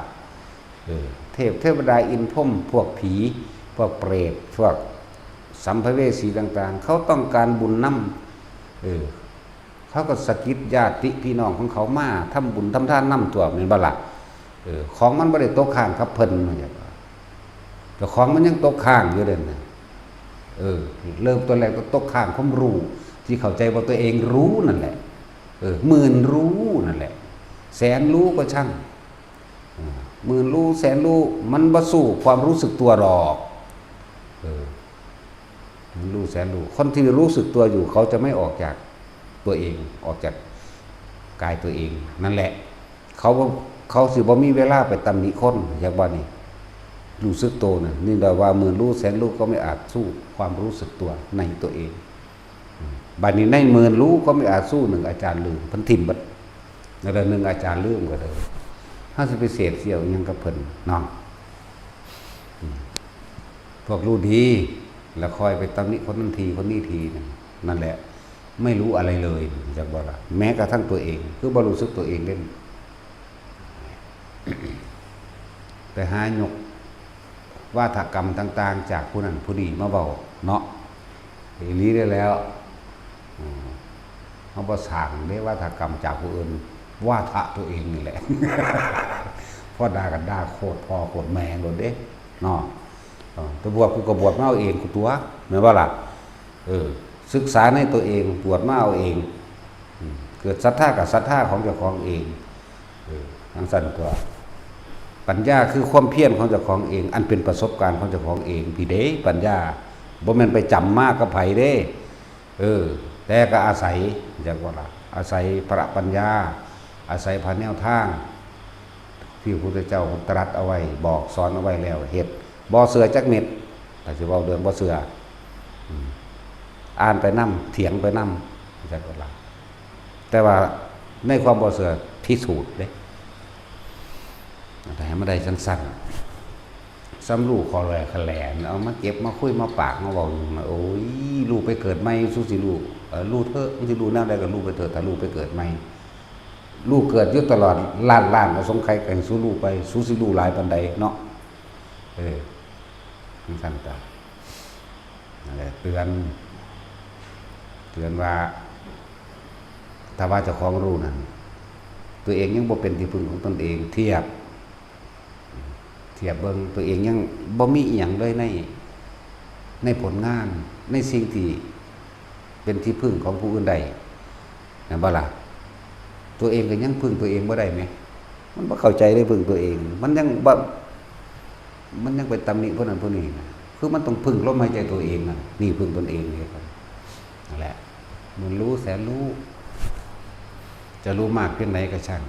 A: เทวดาอินพรหมพวกผีพวกเปรตพวกสัมภเวสีต่างๆเขาต้องการบุญนำเขาก็สะกิดญาติพี่น้องของเขามาทำบุญทำทานนำตัวเป็นบ่ล่ะของมันบ่ได้ตกข้างกับเพิ่นแต่ของมันยังตกข้างอยู่เด่นเริ่มตัวแรกก็ตกข้างความรู้ที่เข้าใจว่าตัวเองรู้นั่นแหละหมื่นรู้นั่นแหละแสนรู้ก็ช่างหมื่นรู้แสนรู้มันบ่สู้ความรู้สึกตัวหรอกมันรู้แสนรู้คนที่รู้สึกตัวอยู่เขาจะไม่ออกจากตัวเองออกจากกายตัวเองนั่นแหละเขาสิบ่มีเวลาไปตำหนิคนอย่างว่านี่รู้สึกตัวน่ะนี่แปลว่าหมื่นรู้แสนรู้ก็ไม่อาจสู้ความรู้สึกตัวในตัวเองบัดนี้ในหมื่นรู้ก็ไม่อาจสู้หนึ่งอาจารย์ลืมเพิ่นทิ่มบัดแล้วหนึ่งอาจารย์ลืมก็เลยถ้าสิไปเสพเสี่ยวยังกับเพิ่นเนาะพวกรู้ดีแล้วคอยไปตำหนิคนนั้นทีคนนี้ทีนั่นแหละไม่รู้อะไรเลยจากบ่ล่ะแม้กระทั่งตัวเองคือบ่รู้สึกตัวเองเล่นไปหายกวาทกรรมต่างๆจากผู้นั้นผู้นี้มาเว้าเนาะ อีหลีได้แล้วเขาบ่สร้างได้วาทกรรมจากผู้อื่นวาทะตัวเองนี่แหละ พ่อด่ากันด่าโคตรพ่อโคตรแม่โดนเด้เนาะไปบวชกูก็บวชมาเอาเองกูตัวแม่นบ่ล่ะศึกษาในตัวเองบวชมาเอาเองเกิดศรัทธากับศรัทธาของเจ้าของเองทั้งสั้นตัวปัญญาคือความเพียรของเจ้าของเองอันเป็นประสบการณ์ของเจ้าของเองพี่เด้ปัญญาบ่แม่นไปจำมากกับไผเด้แต่ก็อาศัยจักว่าล่ะอาศัยพระปัญญาอาศัยพระแนวทางที่พระพุทธเจ้าตรัสเอาไว้บอกสอนเอาไว้แล้วเฮ็ดบ่เสือจักเม็ดแต่สิเว้าเรื่องบ่เสืออ่านไปนำเถียงไปนำจักว่าล่ะแต่ว่าในความบ่เสือพิสูจน์เด้แต่ให้มันได้สั้นๆซ้ำลูกคอแหลขแหลนเอามาเก็บมาคุยมาปากมาบอกโอ้ยลูกไปเกิดใหม่สู้สิลูกลูกเถอะมันสิลูกแนวใดก็ลูกไปเถอะถ้าลูกไปเกิดใหม่ลูกเกิดอยู่ตลอดล้านๆก็สงไข่กันสู้ลูกไปสู้สิลูกหลายปานใดเนาะสั้นๆตานั่นแหละเตือนว่าถ้าว่าเจ้าของรู้นั่นตัวเองยังบ่เป็นที่พึ่งของตนเองเทียบเบิ่งตัวเองยังบ่มีอีหยังเลยในผลงานในสิ่งที่เป็นที่พึ่งของผู้อื่นใดนะบ่ล่ะตัวเองก็ยังพึ่งตัวเองบ่ได้ไหมมันบ่เข้าใจได้พึ่งตัวเองมันยังไปตำหนิผู้นั้นผู้นี้คือมันต้องพึ่งลมหายใจตัวเองน่ะนี่พึ่งตนเองเลยครับนั่นแหละมันรู้แสนรู้จะรู้มากเพียงไหนก็ช่าง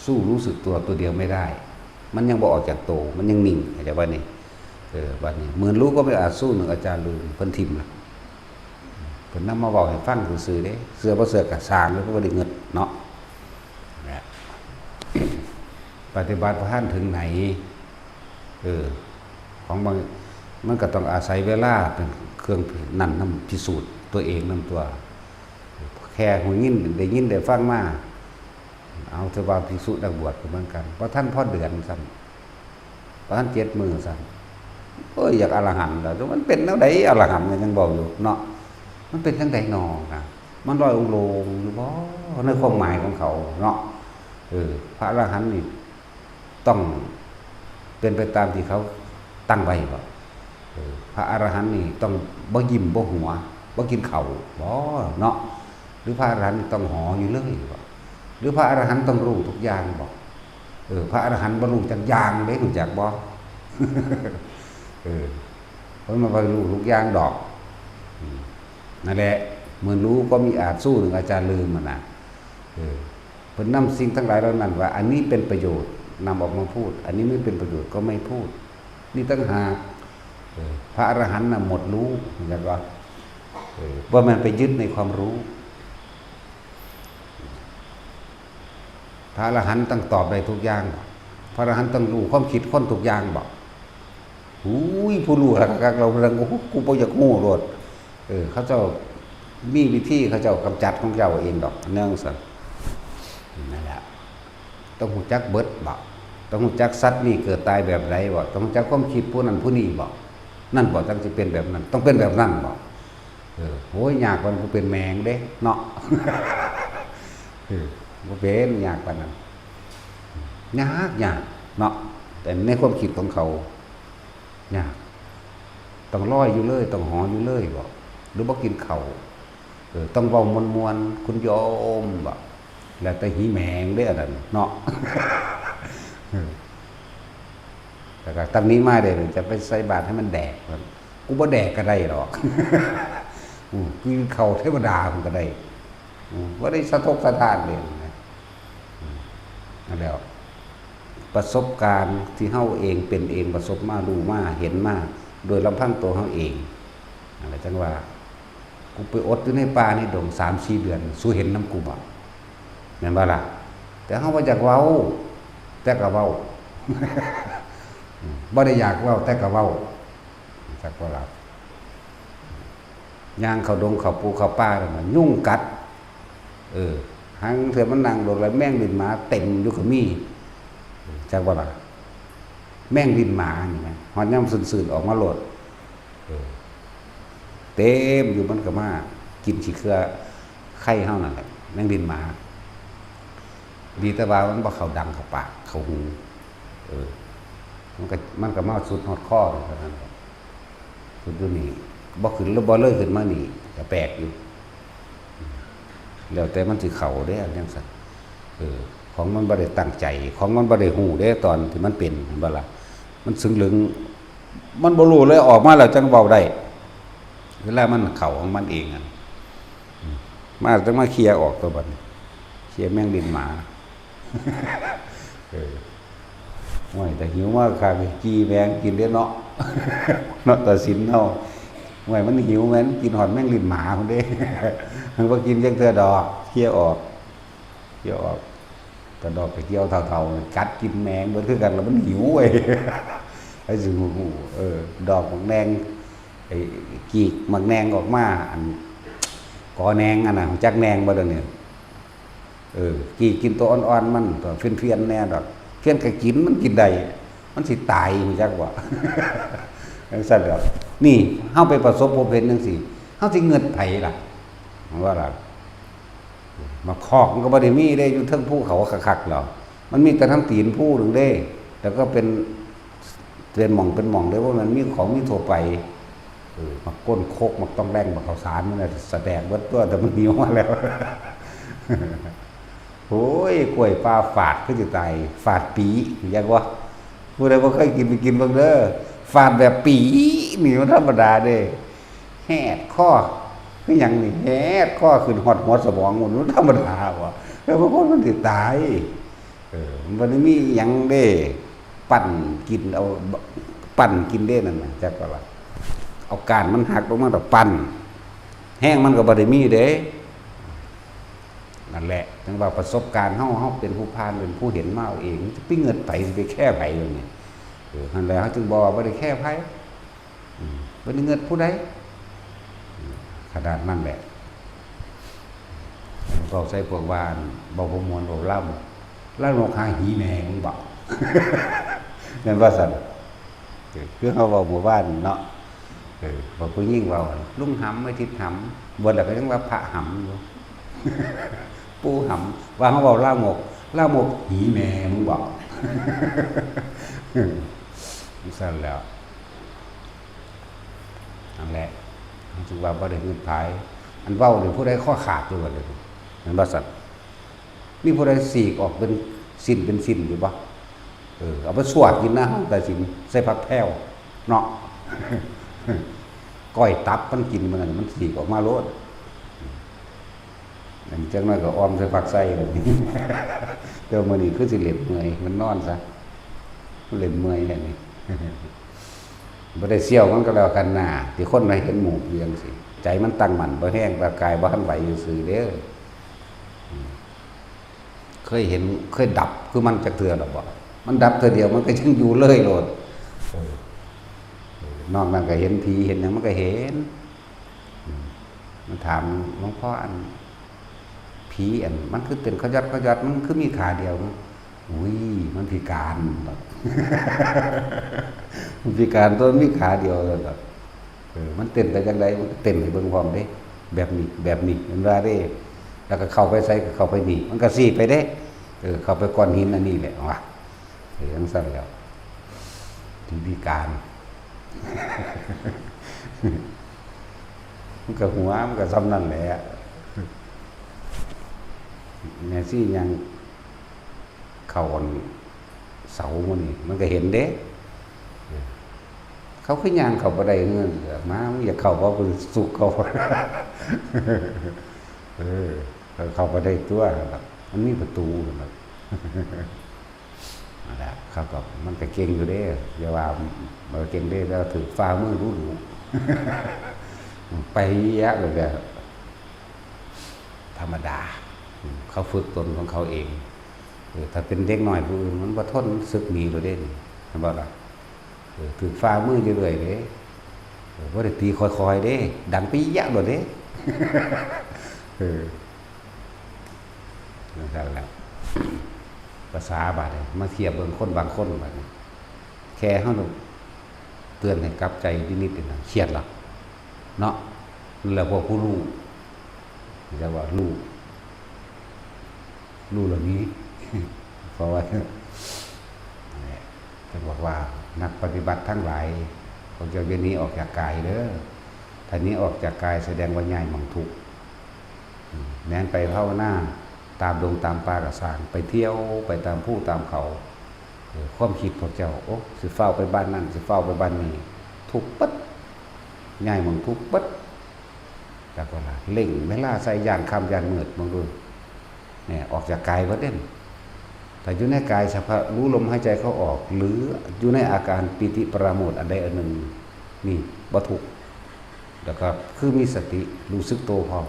A: สู้รู้สึกตัวเดียวไม่ได้มันยังบ่ออกจากโตมันยังนิ่งเข้าใจว่านี่บัดนี้เหมือนรู้ก็ไม่อาจสู้หนึ่งอาจารย์ลืมเพิ่นทิ่มล่ะเพิ่นนำมาเว้าให้ฟังซื่อๆเด้เสือบ่เสือกะสร้างแล้วก็บ่ได้เงินเนาะปฏิบัติพระท่านถึงไหนของบางมันก็ต้องอาศัยเวลาเป็นเครื่องนั่นนำพิสูจน์ตัวเองนำตัวแค่หูยินได้ยินได้ฟังมาเอาเถอะว่าภิกษุนักบวชก็เหมือนกันเพราะท่านพ่อเดือนซ้ำเพราะท่าน7 มื้อซ้ำอยากอรหันต์แล้วมันเป็นจังได๋อรหันต์ยังบอกอยู่เนาะมันเป็นจังได๋หนอนะมันลอยองค์ลงหรือบ่ในความหมายของเขาเนาะพระอรหันต์นี่ต้องเป็นไปตามที่เขาตั้งไว้บ่พระอรหันต์นี่ต้องบ่ยิ้มบ่หัวบ่กินข้าวบ่เนาะหรือพระอรหันต์ต้องหออยู่เลยบ่หรือพระอรหันต์ต้องรู้ทุกอย่างบ่พระอรหันต์บ่รู้จักอย่างเด้รู้จักบ่เพราะมันบ่รู้ทุกอย่างดอกนั่นแหละเหมือนรู้ก็มีอาจสู้ถึงอาจารย์ลืมมันน่ะเพิ่นนำสิ่งทั้งหลายเหล่านั้นว่าอันนี้เป็นประโยชน์นำออกมาพูดอันนี้ไม่เป็นประโยชน์ก็ไม่พูดนี่ตั้งหากพระอรหันต์น่ะหมดรู้เข้าใจบ่ว่ามันไปยึดในความรู้พระอรหันต์ต้องตอบได้ทุกอย่างพระอรหันต์ต้องรู้ความคิดคนทุกอย่างบอกผู้รู้เราเรื่องกูบ่อยากงูโลดเขาเจ้ามีวิธีเขาเจ้ากำจัดของเจ้าเองดอกเนื่องสั่นนั่นแหละต้องรู้จักเบิดบอกต้องรู้จักสัตว์นี่เกิดตายแบบไรบอกต้องรู้จักความคิดผู้นั้นผู้นี้บอกนั่นบอกต้องจะเป็นแบบนั้นต้องเป็นแบบนั้นบอกโหยากกว่ามันเป็นแมงเด้เนาะบ่เป็นยากกว่านั้นยากเนาะแต่ในความคิดของเขายากต้องลอยอยู่เลยต้องหออยู่เลยบอกหรือบ่กินข้าวต้องเว้ามวนๆคุณโยมบอกแล้วแต่หีแมงเด้อนั่นเนาะแต่ก็ตำนี้มาเด้จะไปใส่บาตรให้มันแดกกูบ่แดกก็ได้หรอกกินข้าวเทวดามันก็ได้บ่ได้สะทกสะท้านเลยนั่นแล้วประสบการณ์ที่เฮาเองเป็นเองประสบมารู้มาเห็นมาโดยลำพังตัวเฮาเองอะไรจังว่ากูไปอดอยู่ในป่าในดง 3-4 เดือนสู้เห็นน้ำกูบ่แม่นบ่ล่ะแต่เฮาบ่อยากเว้าแต่ก็เว้าบ่ได้อยากเว้าแต่ก็เว้าจักบ่ล่ะย่างเข้าดงเข้าปูเข้าป่าแล้วมันยุ่งกัดหังเถื่อมันนั่งโดดแล้วแม่งดินหมาเต็มอยู่ก็มีจักบ่ล่ะแม่งดินหมานี่แม่ฮอดยามซื่นๆออกมาโลด เต็มอยู่มันก็มากินขี้เครือไข่เฮานั่นแหละแมงดินหมาดีแต่ว่ามันบ่เข้าดังเข้าปากเข้าหูมันก็มาสุดฮอดคอเท่านั้นสุดอยู่นี่บ่ขึ้นแล้วบ่เลยขึ้นมานี่ก็แปลกอยู่แล้วแต่มันสิเข้าเด้จังซั่นของมันบ่ได้ตั้งใจของมันบ่ได้ฮู้เด้ตอนที่มันเป็นเห็นบ่ล่ะมันซึ้งลึงมันบ่รู้เลยออกมาแล้วจังเว้าได้เวลามันเข้าของมันเองอ่ะมาจังมาเคลียร์ออกตัวบัดเคลียร์แมงดินหมาโอ้ยแต่หิวมากค่ะกี้แมงกินได้เนาะเนาะตัดสินเฮาโอ้ยมันหิวแม่นกินหอดแมงดินหมาพุ่นเด้มันบ่กินจังเทื่อดอกเคลียร์ออกแต่ดอกไปเกี่ยวเท่าๆกัดกินแมงเบิดคือกันแล้วมันหิวเว้ยไอ้สิหูดอกมักแนงไอ้กีกมักแนงออกมาอันกอแนงอันน่ะจักแนงบ่เด้อเนี่ยกีกกินตัวอ่อนๆมันตัวเฟี้ยนๆแน่ดอกเฟี้ยนก็กินมันกินได้มันสิตายฮู้จักบ่จังซั่นดอกนี่เฮาไปประสบพบเห็นจังซี่เฮาสิเงิดไผล่ะว่าล่ะมาคอกมันก็บ่ได้มีได้อยู่เทิงภูเขาคักๆหรอกมันมีแต่ทั้งตีนผู้นึงเด้แล้วก็เป็นหม่องได้ว่ามันมีของมีทั่วไปมาก้นโคกมันต้องแรงมาข้าวสารมันน่ะแสดงเบิดตัวแต่มันหิวมาแล้วโอ้ยกล้วยปลาฝาดคือสิตายฝาดปีอยากว่าผู้ใดบ่เคยกินไปกินเบิ่งเด้อฝาดแบบปีนี่มันธรรมดาเด้แหดข้อคือหยังนี่แหดข้อขึ้นฮอดหัวสมองมันธรรมดาว่ะแล้วบางคนมันสิตายมันบ่ได้มีหยังเด้ปั่นกินเอาปั่นกินเด้นั่นน่ะจักว่าเอาก้านมันหักลงมาแล้วปั่นแห้งมันก็บ่ได้มีเด้นั่นแหละจังว่าประสบการณ์เฮาเป็นผู้ผ่านเป็นผู้เห็นมาเอาเองจะไปเงิดไผสิไปแค่ไผอย่างนี้นั่นแหละเฮาจึงบอกว่าบ่ได้แค่ไผบ่ได้เงิดผู้ใดขนาดนั้นแหละก็ใส่พวกบ้านบ่บ่ม่วนบ่ล่ำนกหาหีแม่มึงบอกนั่นว่าซั่นคือเฮาเว้าหมู่บ้านเนาะบ่ผู้หญิงเว้าลุงหำไม่ทิดหำบ่แล้วก็ยังว่าพระหำอยู่ปู่หำว่าเฮาเว้าลามกหีแม่มึงบอกซั่นแล้วนั่นแหละจึงว่าบ่ได้เงินภายอันเว้านี่ผู้ใดข้อขาดอยู่บ่เด้นั่นว่าซั่นมีผู้ใดสีกออกเป็นสิ้นอยู่บ่เอาไปสวดกินนะแต่สิใส่ผักแพรวเนาะก้อยตับมันกินมันสีกออกมาโลดอันจังนั้นก็ออมใส่ผักใส่แบบนี้เดี๋ยวมื้อนี้คือสิเล็บเมื่อยมันนอนซะมันเล็บเมื่อยแค่นี้บ่ได้เสี่ยวมันก็แล้วกันหน้าที่คนให้เห็นหมู่เพียงสิใจมันตั้งมั่นบ่แห้งบ่กายบ่ทันไหวซื่อเด้อเคยเห็นเคยดับคือมันจักเทื่อดอกบ่มันดับเทื่อเดียวมันก็ยังอยู่เลยโลดนอกนั้นก็เห็นผีเห็นหยังมันก็เห็นมันถามหลวงพ่ออันผีอันมันคือเป็นขยัดมันคือมีขาเดียวอุ้ยมันพิการมันพิการตัวมีขาเดียวแบบมันเต้นไปจังไดมันเต้นให้เบิ่งพร้อมเด้แบบนี้มันว่าเด้แล้วก็เข้าไปใส่ก็เข้าไปนี่มันก็สิไปเด้เข้าไปก้อนหินอันนี้แหละว่ะจังซั่นแล้วถึงพิการมันก็หัวมันก็ซ้ำนั่นแหละแม่ซี่ยังเข้าเสามันนี่มันก็เห็นเด้เขาคือย่างเข้าบ่ได้เงินมาอยากเข้าบ่คือสุขเขาเข้าบ่ได้ตัวมันมีประตูครับนั่นแหละเขาก็มันก็เก่งอยู่เด้อย่าว่ามันเก่งเด้แล้วถือฟ้ามือรู้ไปยะเลยก็ธรรมดาเขาฝึกตนของเขาเองถ้าเป็นเด็กหน่อยผู้อื่นมันบ่ทนสึกหนีเลยเด้เห็นบ่ล่ะถือฟ้ามืออยู่เรื่อยเด้บ่ได้ตีค่อยๆเด้ดังปียะเลยเด้นั่นแหละภาษาบาดมาเทียบเบิ่งคนบางคนบาดแค่เฮาเตือนให้กลับใจนิดๆนึงเครียดล่ะเนาะ นั่นแหละพวกผู้รู้จะว่ารู้เหล่านี้ เพราะว่าจะบอกว่านักปฏิบัติทั้งหลายเขาจะเวียนนี้ออกจากกายเด้อท่านี้ออกจากกายแสดงว่าใหญ่มังทุกข์แม้นไปภาวนาตามดงตามป่ากระสานไปเที่ยวไปตามผู้ตามเขาความคิดพวกเจ้าโอ้สิเฝ้าไปบ้านนั่นสิเฝ้าไปบ้านนี้ทุกปัดใหญ่มังทุกปัดจากเวลาเล่งเวลาใส่ยานคำยานมืดมองดูเนี่ยออกจากกายวัดเด่นแต่อยู่ในกายเฉพาะรู้ลมหายใจเขาออกหรืออยู่ในอาการปิติปราโมทย์อันใดอันหนึ่งนี่บ่ทุกข์แล้วก็คือมีสติรู้สึกโตพร้อม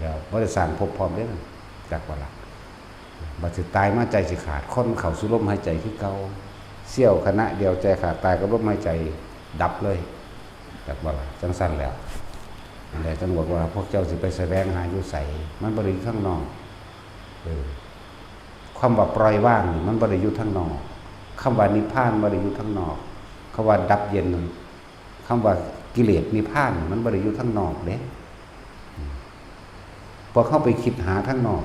A: แล้วบ่ได้สร้างภพพร้อมเด้อจากว่าล่ะบัดสิตายมาใจสิขาดคนเข้าสู่ลมหายใจคือเก่าเสี้ยวขณะเดียวใจขาดตายกับลมหายใจดับเลยจากว่าล่ะจังซั่นแล้วนั่นแหละจังบอกว่าพวกเจ้าสิไปแสวงหาอยู่ไสมันบ่ได้อยู่ข้างนอกคำว่าปล่อยว่างมันบ่ได้อยู่ข้างนอกคำว่านิพพานบ่ได้อยู่ข้างนอกคำว่าดับเย็นคำว่ากิเลสนิพพานมันบ่ได้อยู่ข้างนอกเด้พอเข้าไปคิดหาข้างนอก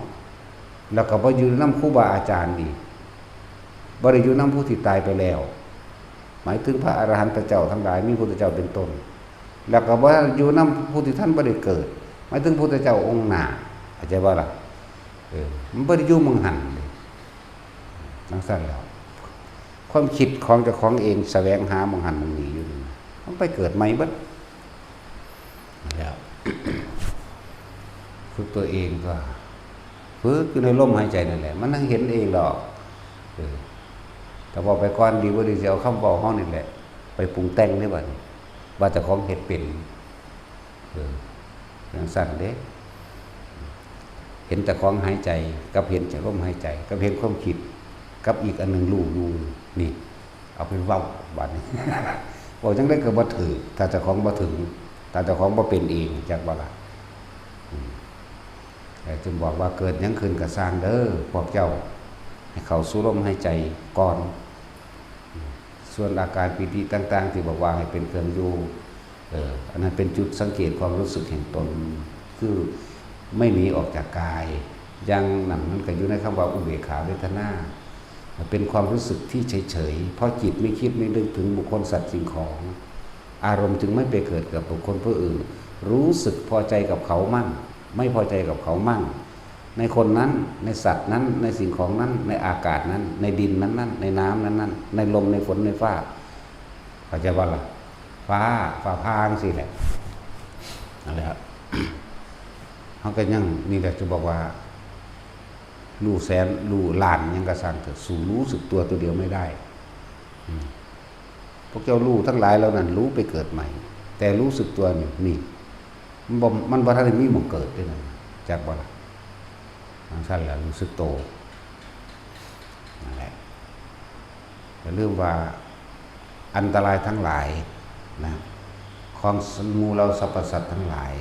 A: แล้วก็บ่อยู่นำครูบาอาจารย์อีกบ่ได้อยู่นำผู้ที่ตายไปแล้วหมายถึงพระอรหันตเจ้าทั้งหลายมีพระพุทธเจ้าเป็นต้นแล้วก็บ่อยู่นำผู้ที่ท่านบ่ได้เกิดหมายถึงพระพุทธเจ้าองค์หน้าเข้าใจบ่ล่ะมันบ่ได้อยู่เมืองหันทั้งสั้นแล้วความคิดของเจ้าของเองแสวงหาเมืองหันเมืองนี้อยู่มันไปเกิดใหม่เบิดแล้ว ฝึกตัวเองก็ฝึกอยู่ในลมหายใจนั่นแหละมันนั่งเห็นเองดอกแต่พอไปก่อนดีว่าดีจะเอาคำบอกห้องนี่แหละไปปรุงแต่งได้บ่ว่าเจ้าของเฮ็ดเป็นอย่างสั้นเด้เห็นแต่ของหายใจกับเห็นจากลมหายใจกับเห็นความคิดกับอีกอันหนึ่งรู้นี่เอาไปเว้าบัดนี้ บอกจังได้ก็บ่ถือถ้าเจ้าของบ่ถึงถ้าเจ้าของบ่เป็นเองจักบ่ล่ะแต่จึงบอกว่าเกิดหยังขึ้นก็สร้างเด้อพวกเจ้าให้เข้าสู่ลมหายใจก่อนส่วนอาการปิติต่างๆที่บอกว่าให้เป็นเครื่องอยู่อันนั้นเป็นจุดสังเกตความรู้สึกแห่งตนคือไม่หนีออกจากกายยังนั่นมันก็อยู่ในคำว่าอุเบกขาเวทนาเป็นความรู้สึกที่เฉยๆเพราะจิตไม่คิดไม่นึกถึงบุคคลสัตว์สิ่งของอารมณ์จึงไม่ไปเกิดกับบุคคลผู้อื่นรู้สึกพอใจกับเขามั่งไม่พอใจกับเขามั่งในคนนั้นในสัตว์นั้นในสิ่งของนั้นในอากาศนั้นในดินนั้นในน้ำนั้นในลมในฝนในฟ้าเข้าใจว่าล่ะฟ้าพางสิแหละอะไรครับเขาก็ยังนี่แหละจะบอกว่ารู้แสนรู้ล้านยังกระสังเถอะสู่รู้สึกตัวเดียวไม่ได้พวกเจ้ารู้ทั้งหลายแล้วนั้นรู้ไปเกิดใหม่แต่รู้สึกตัวนี่มันบ่ทันได้มีหม่องเกิดด้วยนะจากบ่ล่ะทางสั้นแล้วรู้สึกโตนั่นแหละอย่าลืมว่าอันตรายทั้งหลายนะของหมู่เราสรรพสัตว์ทั้งหลาย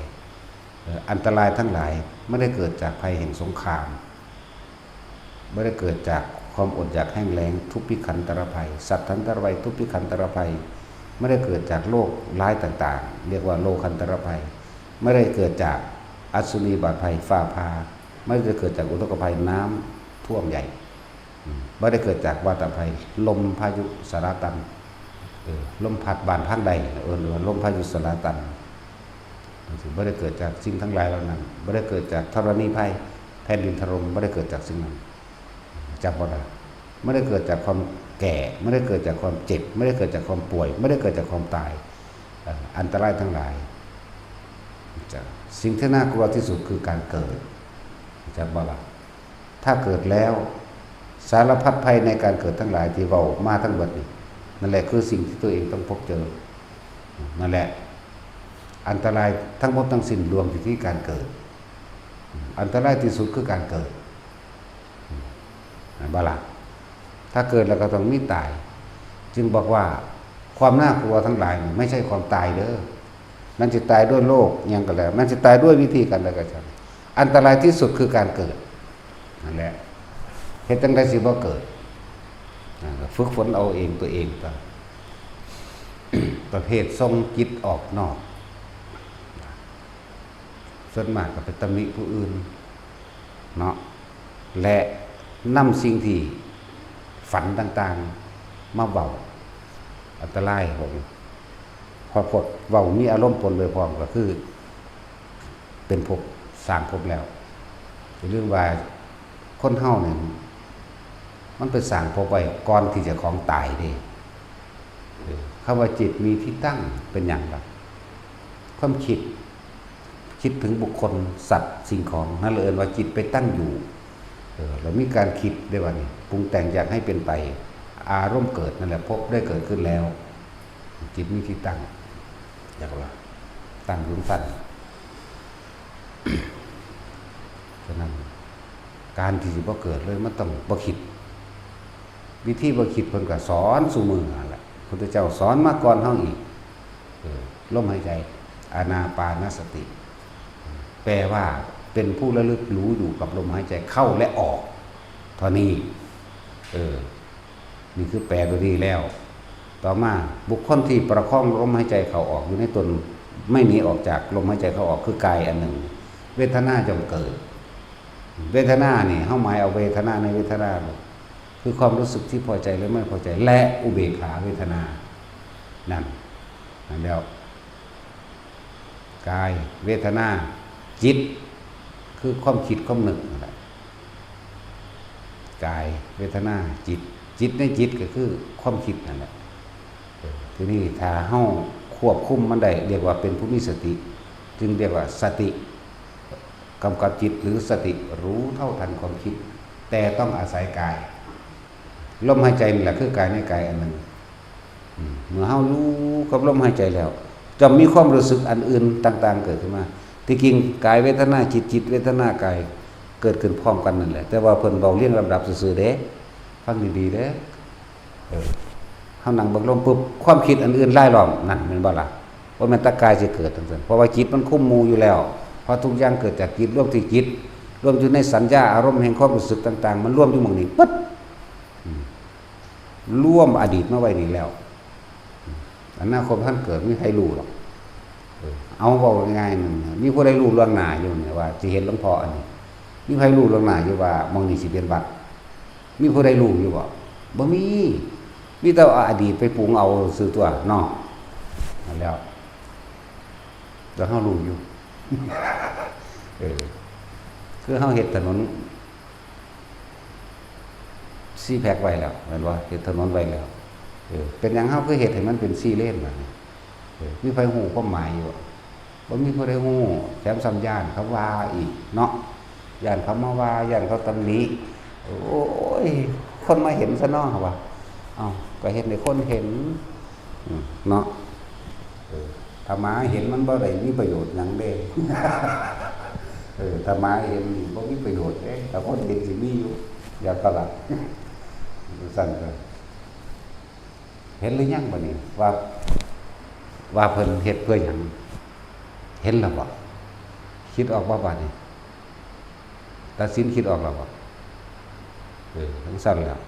A: อันตรายทั้งหลายไม่ได้เกิดจากภัยแห่งสงครามไม่ได้เกิดจากความอดอยากแห้งแล้งทุพพิขันตรภัยสัตว์ทันตรภัยทุพพิขันตรภัยไม่ได้เกิดจากโรคร้ายต่างๆเรียกว่าโลคันตรภัยไม่ได้เกิดจากอัศนีบาดภัยฟ้าผ่าไม่ได้เกิดจากอุทกภัยน้ำท่วมใหญ่ไม่ได้เกิดจากวาตภัยลมพายุสารตันลมพัดบานพังใดหรือลมพายุสารตันไม่ได้เกิดจากสิ่งทั้งหลายเหล่านั้นไม่ได้เกิดจากธรณีภัยแผ่นดินถล่มไม่ได้เกิดจากสิ่งนั้นจากบ่ได้ไม่ได้เกิดจากความแก่ไม่ได้เกิดจากความเจ็บไม่ได้เกิดจากความป่วยไม่ได้เกิดจากความตายอันตรายทั้งหลายสิ่งที่น่ากลัวที่สุดคือการเกิดจากบ่ได้ถ้าเกิดแล้วสารพัดภัยในการเกิดทั้งหลายที่เรามาทั้งหมดนี่นั่นแหละคือสิ่งที่ตัวเองต้องพบเจอนั่นแหละอันตรายทั้งหมดทั้งสิ้นรวมอยู่ที่การเกิดอันตรายที่สุดคือการเกิดบ่ล่ะถ้าเกิดแล้วก็ต้องมีตายจึงบอกว่าความน่ากลัวทั้งหลายไม่ใช่ความตายเด้อมันจะตายด้วยโรคยังก็แล้วมันจะตายด้วยวิธีการใดก็ตามอันตรายที่สุดคือการเกิดนั่นแหละเฮ็ดจังได๋สิบ่เกิดฝึกฝนเอาเองตัวเองต่อ ประเภททรงจิตออกนอก ส่วนมากก็ไปตำหนิผู้อื่นเนาะและนำสิ่งที่ฝันต่างๆมาเว้าอันตรายผมพอพดเว้ามีอารมณ์ปนไปพร้อมก็คือเป็นภพสร้างภพแล้วเรื่องว่าคนเฮาเนี่ยมันไปสร้างภพไว้ก่อนที่จะของตายเด้คำว่าจิตมีที่ตั้งเป็นอย่างไรความคิดถึงบุคคลสัตว์สิ่งของนั่นเลยว่าจิตไปตั้งอยู่เรามีการคิดได้ว่านี่ปรุงแต่งอยากให้เป็นไปอารมณ์เกิดนั่นแหละพบได้เกิดขึ้นแล้วจิตมีที่ตั้งอย่างว่าตั้งยุ่งสั้นฉะนั้นการที่จะบ่เกิดเลยมันต้องบ่คิดวิธีบ่คิดเพิ่นก็สอนสู่มือนั่นแหละพระพุทธเจ้าสอนมาก่อนเฮาอีกลมหายใจอานาปานสติแปลว่าเป็นผู้ระลึกรู้อยู่กับลมหายใจเข้าและออกเท่านี้นี่คือแปลตัวนี้แล้วต่อมาบุคคลที่ประคองลมหายใจเข้าออกอยู่ในตนไม่หนีออกจากลมหายใจเข้าออกคือกายอันหนึ่งเวทนาจงเกิดเวทนานี่เฮาหมายเอาเวทนาในเวทนาคือความรู้สึกที่พอใจหรือไม่พอใจและอุเบกขาเวทนานั่นแล้วกายเวทนาจิตคือความคิดความนึกนั่นแหละกายเวทนาจิตในจิตก็คือความคิดนั่นแหละทีนี้ถ้าเฮาควบคุมมันได้เรียกว่าเป็นผู้มีสติจึงเรียกว่าสติกำกับจิตหรือสติรู้เท่าทันความคิดแต่ต้องอาศัยกายลมหายใจนี่แหละคือกายในกายอันหนึ่งเมื่อเฮารู้กับลมหายใจแล้วจะมีความรู้สึกอันอื่นต่างๆเกิดขึ้นมาที่จริงกายเวทนาจิตเวทนากายเกิดขึ้นพร้อมกันนั่นแหละแต่ว่าเพิ่นเว้าเรียงลำดับซื่อๆเด้ฟังดีๆเด้เฮานั่งเบิ่งลมปุ๊บความคิดอันอื่นไล่ล้อมนั่นแม่นบ่ล่ะว่ามันตะกายสิเกิดจังซั่นเพราะว่าจิตมันคุมหมู่อยู่แล้วเพราะทุกอย่างเกิดจากจิตรวมที่จิตรวมอยู่ในสัญญาอารมณ์แห่งความรู้สึกต่างๆมันรวมอยู่หม้องนี้ปึ๊ดรวมอดีตมาไว้นี่แล้วอนาคตท่านเกิดไม่มีใครรู้หรอกเอาเว้าง่ายๆนึงมีผู้ใดรู้ล่วงหน้าอยู่เนี่ยว่าสิเห็นหลวงพ่ออันนี้มีใครรู้ล่วงหน้าอยู่ว่าหม้องนี้สิเป็นวัดมีผู้ใดรู้อยู่บ่มีแต่เอาอดีตไปปรุงเอาซื่อตัวเนาะนั่นแล้วเฮารู้อยู่คือเฮาเฮ็ดถนน4แพ็คไว้แล้วแม่นบ่เฮ็ดถนนไว้แล้วเป็นหยังเฮาคือเฮ็ดให้มันเป็น4เลนบัดนี้มีไผฮู้ความหมายอยู่บ่มีผู้ใดฮู้แถมสัญญาณเขาว่าอีกเนาะย่านเขามาว่าย่านเขาตำหนิโอ้ยคนมาเห็นซะเนาะว่าเอ้าก็เฮ็ดให้คนเห็นเนาะถ้ามาเห็นมันบ่ได้มีประโยชน์หยังเด้ถ้ามาเห็นบ่มีประโยชน์เด้แต่คนเห็นสิมีอยู่อย่าตลาดสั่นก็เห็นหรือยังบัดนี้ว่าเพิ่นเฮ็ดเพื่อหยังเห็นแล้วบ่คิดออกบ่บัดนี้ตัดสินคิดออกแล้วบ่ทั้งสั่นแล้ว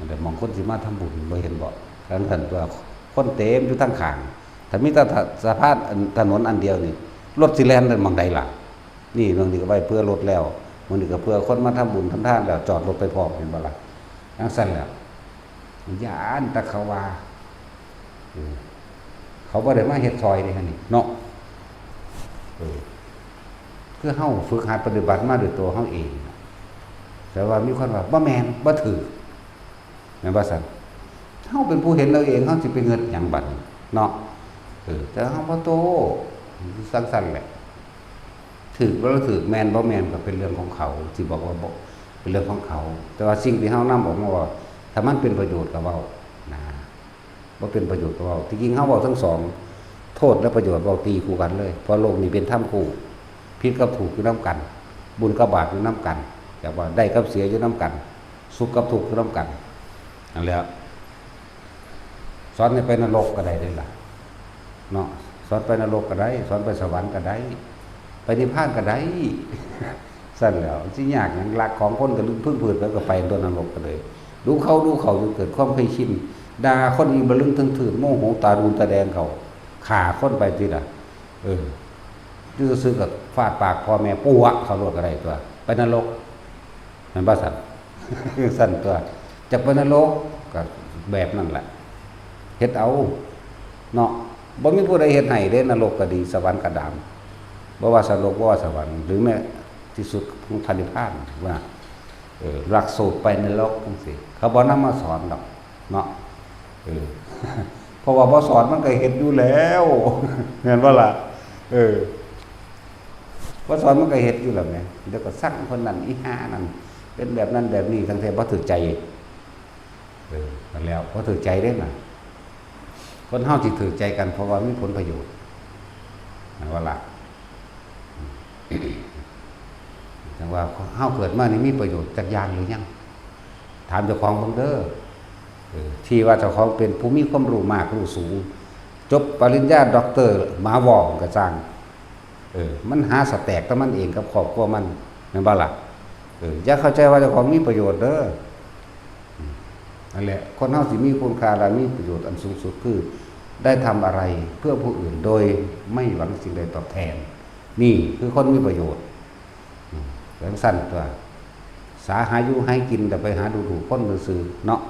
A: แต่มองคนสิมาทำบุญบ่เห็นบ่ทั้งสั่นตัวคนเต็มอยู่ทั้งข้างถ้ามีแต่สะพานถนนอันเดียวนี่รถสิแล่นได้หม่องใดล่ะนี่บางทีก็ไว้เพื่อรถแล้วบางทีก็เพื่อคนมาทำบุญทำทานแล้วจอดรถไปพร้อมเห็นบ่ล่ะทั้งสั่นแล้วญาณตะเขาว่าเขาบ่ได้มาเฮ็ดซอยนี่หั่นนี่เนาะคือเฮาฝึกหัดปฏิบัติมาด้วยตัวเฮาเองแต่ว่ามีคนว่าบ่แม่นบ่ถือแม่นบ่ซั่นเฮาเป็นผู้เห็นเราเองเฮาสิไปเงิดหยังบัดเนาะแต่เฮาบ่โตสั่นๆแหละถือบ่ถือแม่นบ่แม่นก็เป็นเรื่องของเขาสิบอกว่าบ่เป็นเรื่องของเขาแต่ว่าสิ่งที่เฮานำออกมาว่าถ้ามันเป็นประโยชน์ก็เว้านะบ่เป็นประโยชน์ก็เว้าที่จริงเฮาเว้าทั้งสองโทษและประโยชน์เว้าตีคู่กันเลยเพราะโลกนี้เป็นธรรมคู่ผิดกับถูกอยู่นำกันบุญกับบาปอยู่นำกันแต่ว่าได้กับเสียอยู่นำกันสุขกับทุกข์อยู่นำกันนั่นแหละสอนให้ไปนรกก็ได้ด้วยล่ะเนาะสอนไปนรกก็ได้สอนไปสวรรค์ก็ได้ไปนิพพานก็ได้สั่นแล้วสิยากหยังหลักของคนก็ลึกพึ่งพืชแล้วก็ไปตัวนรกก็เลยดูเขาจนเกิดความเคยชินด่าคนอีกบลึงถึงถือโมโหตาดูตาแดงเขาฆ่าคนไปทีล่ะ อยู่ซื่อๆกับฟาดปากพ่อแม่ปวกเขาโลดอะไรตัวไปนรกมันบ่สั่น สั่นตัวจะไปนรกก็แบบนั่นแหละเฮ็ดเอาเนาะบ่มีผู้ใดเฮ็ดให้เด้นรกก็ดีสวรรค์ก็ดามบ่ว่าสนรกบ่ว่าสวรรค์หรือแม้ที่สุดของพระนิพพานว่าหลักสูตรไปนรกจังซี่เขาบ่นำมาสอนดอกเนาะเพราะว่าบ่สอนมันก็เฮ็ดอยู่แล้วแม่นบ่ล่ะบ่สอนมันก็เฮ็ดอยู่แล้วแม่เดี๋ยวก็สั่งคนนั้นอีห่านั่นเป็นแบบนั้นแบบนี้ทั้งที่บ่ถูกใจนั่นแล้วบ่ถูกใจเด้น่ะคนเฮาสิถูกใจกันเพราะว่ามีผลประโยชน์นั่นว่าล่ะจังว่าเฮาเกิดมานี่มีประโยชน์จักอย่างหรือยังถามเจ้าของเบิ่งเด้อที่ว่าเจ้าของเป็นผู้มีความรู้มากรู้สูงจบปริญญาด็อกเตอร์หมาวอกก็สร้างมันหาสแต็กแต่มันเองกับครอบครัวมันแม่นบ่ล่ะอย่าเข้าใจว่าเจ้าของมีประโยชน์เด้อนั่นแหละคนเฮาสิมีคุณค่าและมีประโยชน์อันสูงสุดคือได้ทำอะไรเพื่อผู้อื่นโดยไม่หวังสิ่งใดตอบแทนนี่คือคนมีประโยชน์เรื่องสั้นตัวสาหาอยู่ให้กินแต่ไปหาดูถูกคนซื่อเนาะ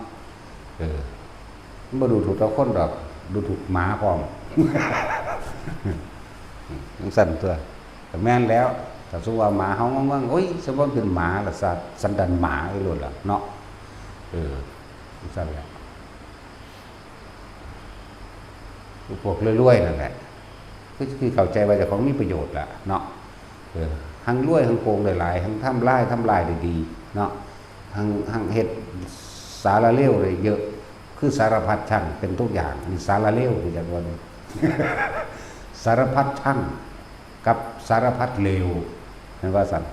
A: บ่ดูถูกตัวคนดอกดูถูกหมาพร้อมเรื่องสั้นตัวแต่แม่นแล้วถ้าสมมุติว่าหมาเฮามั่งโอ้ยสมมุติเป็นหมาล่ะสันดานหมาไอ้โลดล่ะเนาะสั้นแล้วพวกรวยๆนั่นแหละคือเข้าใจว่าเจ้าของมีประโยชน์ล่ะเนาะทั้งรวยทั้งโกงหลายๆทั้งทำลายได้ดีเนาะทั้งเฮ็ดสารเลวเลยเยอะคือสารพัดช่างเป็นทุกอย่างนี่สารเลวคือจังว่านี่ สารพัดช่างกับสารพัดเลวเห็นว่าสั่น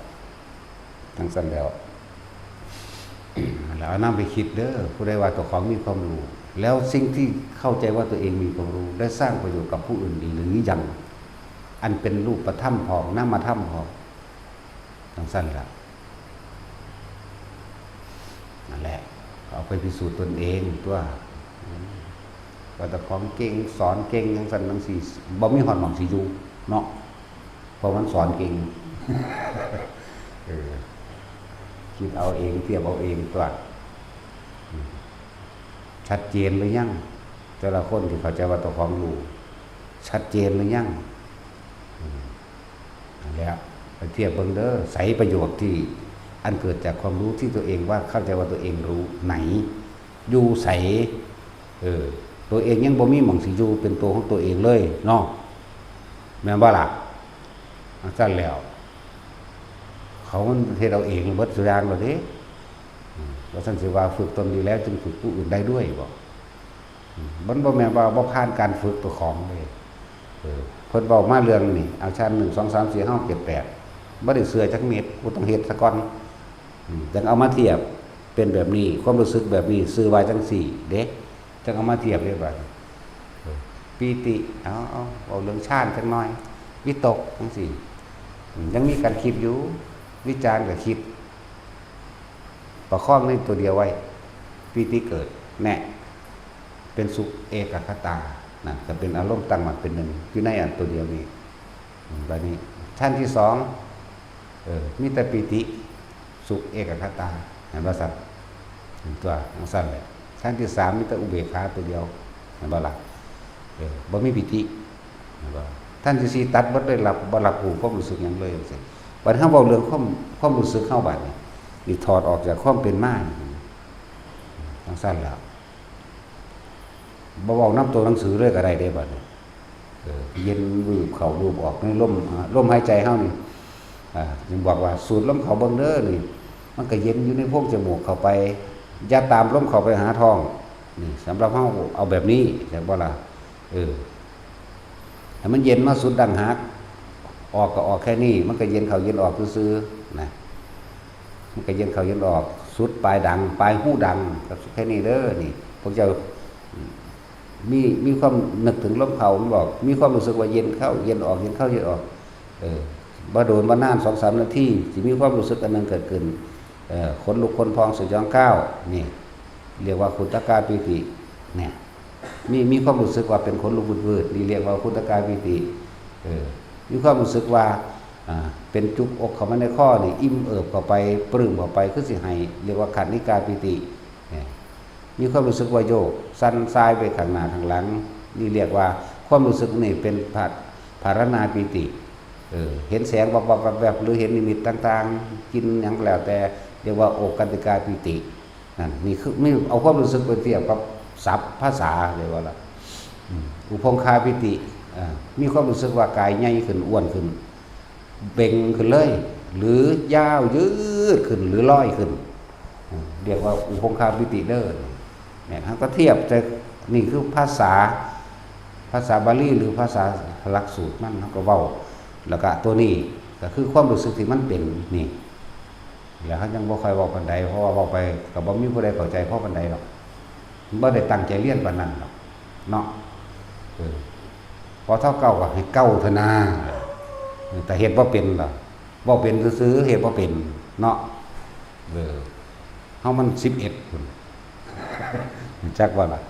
A: ทั้งสั่นแล้ว แล้วเอานำไปคิดเด้อผู้ใดว่าตัวของมีความรู้แล้วสิ่งที่เข้าใจว่าตัวเองมีความรู้ได้สร้างประโยชน์กับผู้อื่นอีกหรือยังอันเป็นรูปธรรมพร้อมนามธรรมพร้อมทั้งสั้นละนั่นแหละเอาไปพิสูจน์ตนเองตัวว่าแต่ของเก่งสอนเก่งทั้งสั้นทั้งสี่บ่มีหอดหม่องสิอยู่เนาะเพราะมันสอนเก่ง คิดเอาเองเทียบเอาเองตัวชัดเจนหรือยังแต่ละคนที่เข้าใจว่าตัวของรู้ชัดเจนหรือยังแล้วไปเทียบเบิ่งเด้อใส่ประโยชน์ที่อันเกิดจากความรู้ที่ตัวเองว่าเข้าใจว่าตัวเองรู้ไหนอยู่ใส่ตัวเองยังบ่มีหม่องสิอยู่เป็นตัวของตัวเองเลยเนาะแม่นบ่ล่ะซั่นแล้วเขามันเฮ็ดเอาเองเบิดสุอย่างแล้วเด้ว่าซั่นสิว่าฝึกตนดีแล้วจึงฝึกผู้อื่นได้ด้วยบ่มันบ่แม่นว่าบ่ผ่านการฝึกตัวของเลยเพิ่นเว้ามาเรื่องนี่เอาชั้น1 2 3 4 5 7 8บ่ได้เชื่อจักเม็ดกูต้องเฮ็ดซะก่อนจังเอามาเทียบเป็นแบบนี้ความรู้สึกแบบนี้ซื่อว่าจังซี่เด้จังเอามาเทียบได้บัดปีติเอาเรื่องฌานจักหน่อยวิตกจังซี่ยังมีการคิดอยู่วิจารณ์ก็คิดประคองในตัวเดียวไว้ปีติเกิดแน่เป็นสุขเอกคตานะจะเป็นอารมณ์ตั้งมั่นเป็นหนึ่งอยู่ในอันตัวเดียวนี้แบบนี้ชั้นที่สองมีแต่ปีติสุขเอกคตาเห็นบ่สัตว์ตัวทั้งสั้นเลยชั้นที่สามมีแต่อุเบกขาตัวเดียวเห็นบ่ล่ะบ่มีปีติเห็นบ่ท่านที่สี่ตัดบ่ได้รับบ่รับรู้ความรู้สึกหยังเลยจังซี่บัดเฮาเว้าเรื่องความรู้สึกเฮาบัดนี่ถอดออกจากความเป็นมาทั้งสั้นแล้วบ่เว้านำตัวหนังสือเลยก็ได้เด้บัดนี้เย็นวืบเข้ารูปออกในลมหายใจเฮานี่จึงบอกว่าสูดลมเข้าเบิ่งเด้อนี่มันก็เย็นอยู่ในโพรงจมูกเข้าไปอย่าตามลมเข้าไปหาท้องนี่สำหรับเฮาเอาแบบนี้ใช่บ่ล่ะให้มันเย็นมาสุดดังหักออกก็ออกแค่นี้มันก็เย็นเข้าเย็นออกซื่อๆนะมันก็เย็นเข้าเย็นออกสุดปลายดังปลายหูดังก็แค่นี้เด้อนี่พวกเจ้ามีความนึกถึงลมเข้ามันบอกมีความรู้สึกว่าเย็นเข้าเย็นออกเย็นเข้าเย็นออกบ่โดนบ่นาน 2-3 นาทีสิมีความรู้สึกอันนึงเกิดขึ้นขนลุกขนพองสยองก้าวนี่เรียกว่าขุตกาปิติเนี่ยมีความรู้สึกว่าเป็นขนลุกวืดๆนี่เรียกว่าขุตกาปิติ มีความรู้สึกว่าเป็นจุกอกเข้ามาในข้อนี่อิ่มเอิบเข้าไปปลื้มเข้าไปคือสิให้เรียกว่าขันธิกาปิติมีความรู้สึกว่าโยกสั้นซ้ายไปข้างหน้าข้างหลังนี่เรียกว่าความรู้สึกนี่เป็นภารณาปิติเห็นแสงแบบหรือเห็นนิมิตต่างๆกินอย่างแล้วแต่เรียกว่าโอกันติกาปิตินั่นนี่คือไม่เอาความรู้สึกไปเทียบกับศัพท์ภาษาเรียกว่าละอุพงคาปิติมีความรู้สึกว่ากายใหญ่ขึ้นอ้วนขึ้นเบ่งขึ้นเลยหรือยาวยืดขึ้นหรือลอยขึ้นเรียกว่าอุพงคาปิติเด้อเนี่ยเขาก็เทียบแต่นี่คือภาษาบาลีหรือภาษาหลักสูตรมันเขาก็เว้าแล้วก็ตัวนี้ก็คือความรู้สึกที่มันเป็นนี่แล้วเขายังบ่ค่อยเว้าปานใดเพราะว่าเว้าไปก็บ่มีผู้ใดเข้าใจเพราะปานใดหรอกบ่ได้ตั้งใจเรียนปานนั้นหรอกเนาะพอเท่าเก่าก็ให้เก่าเถอะนะแต่เฮ็ดบ่เป็นล่ะบ่เป็นซื่อๆเฮ็ดบ่เป็นเนาะเฮามัน11พุ่นจักว่าล่ะ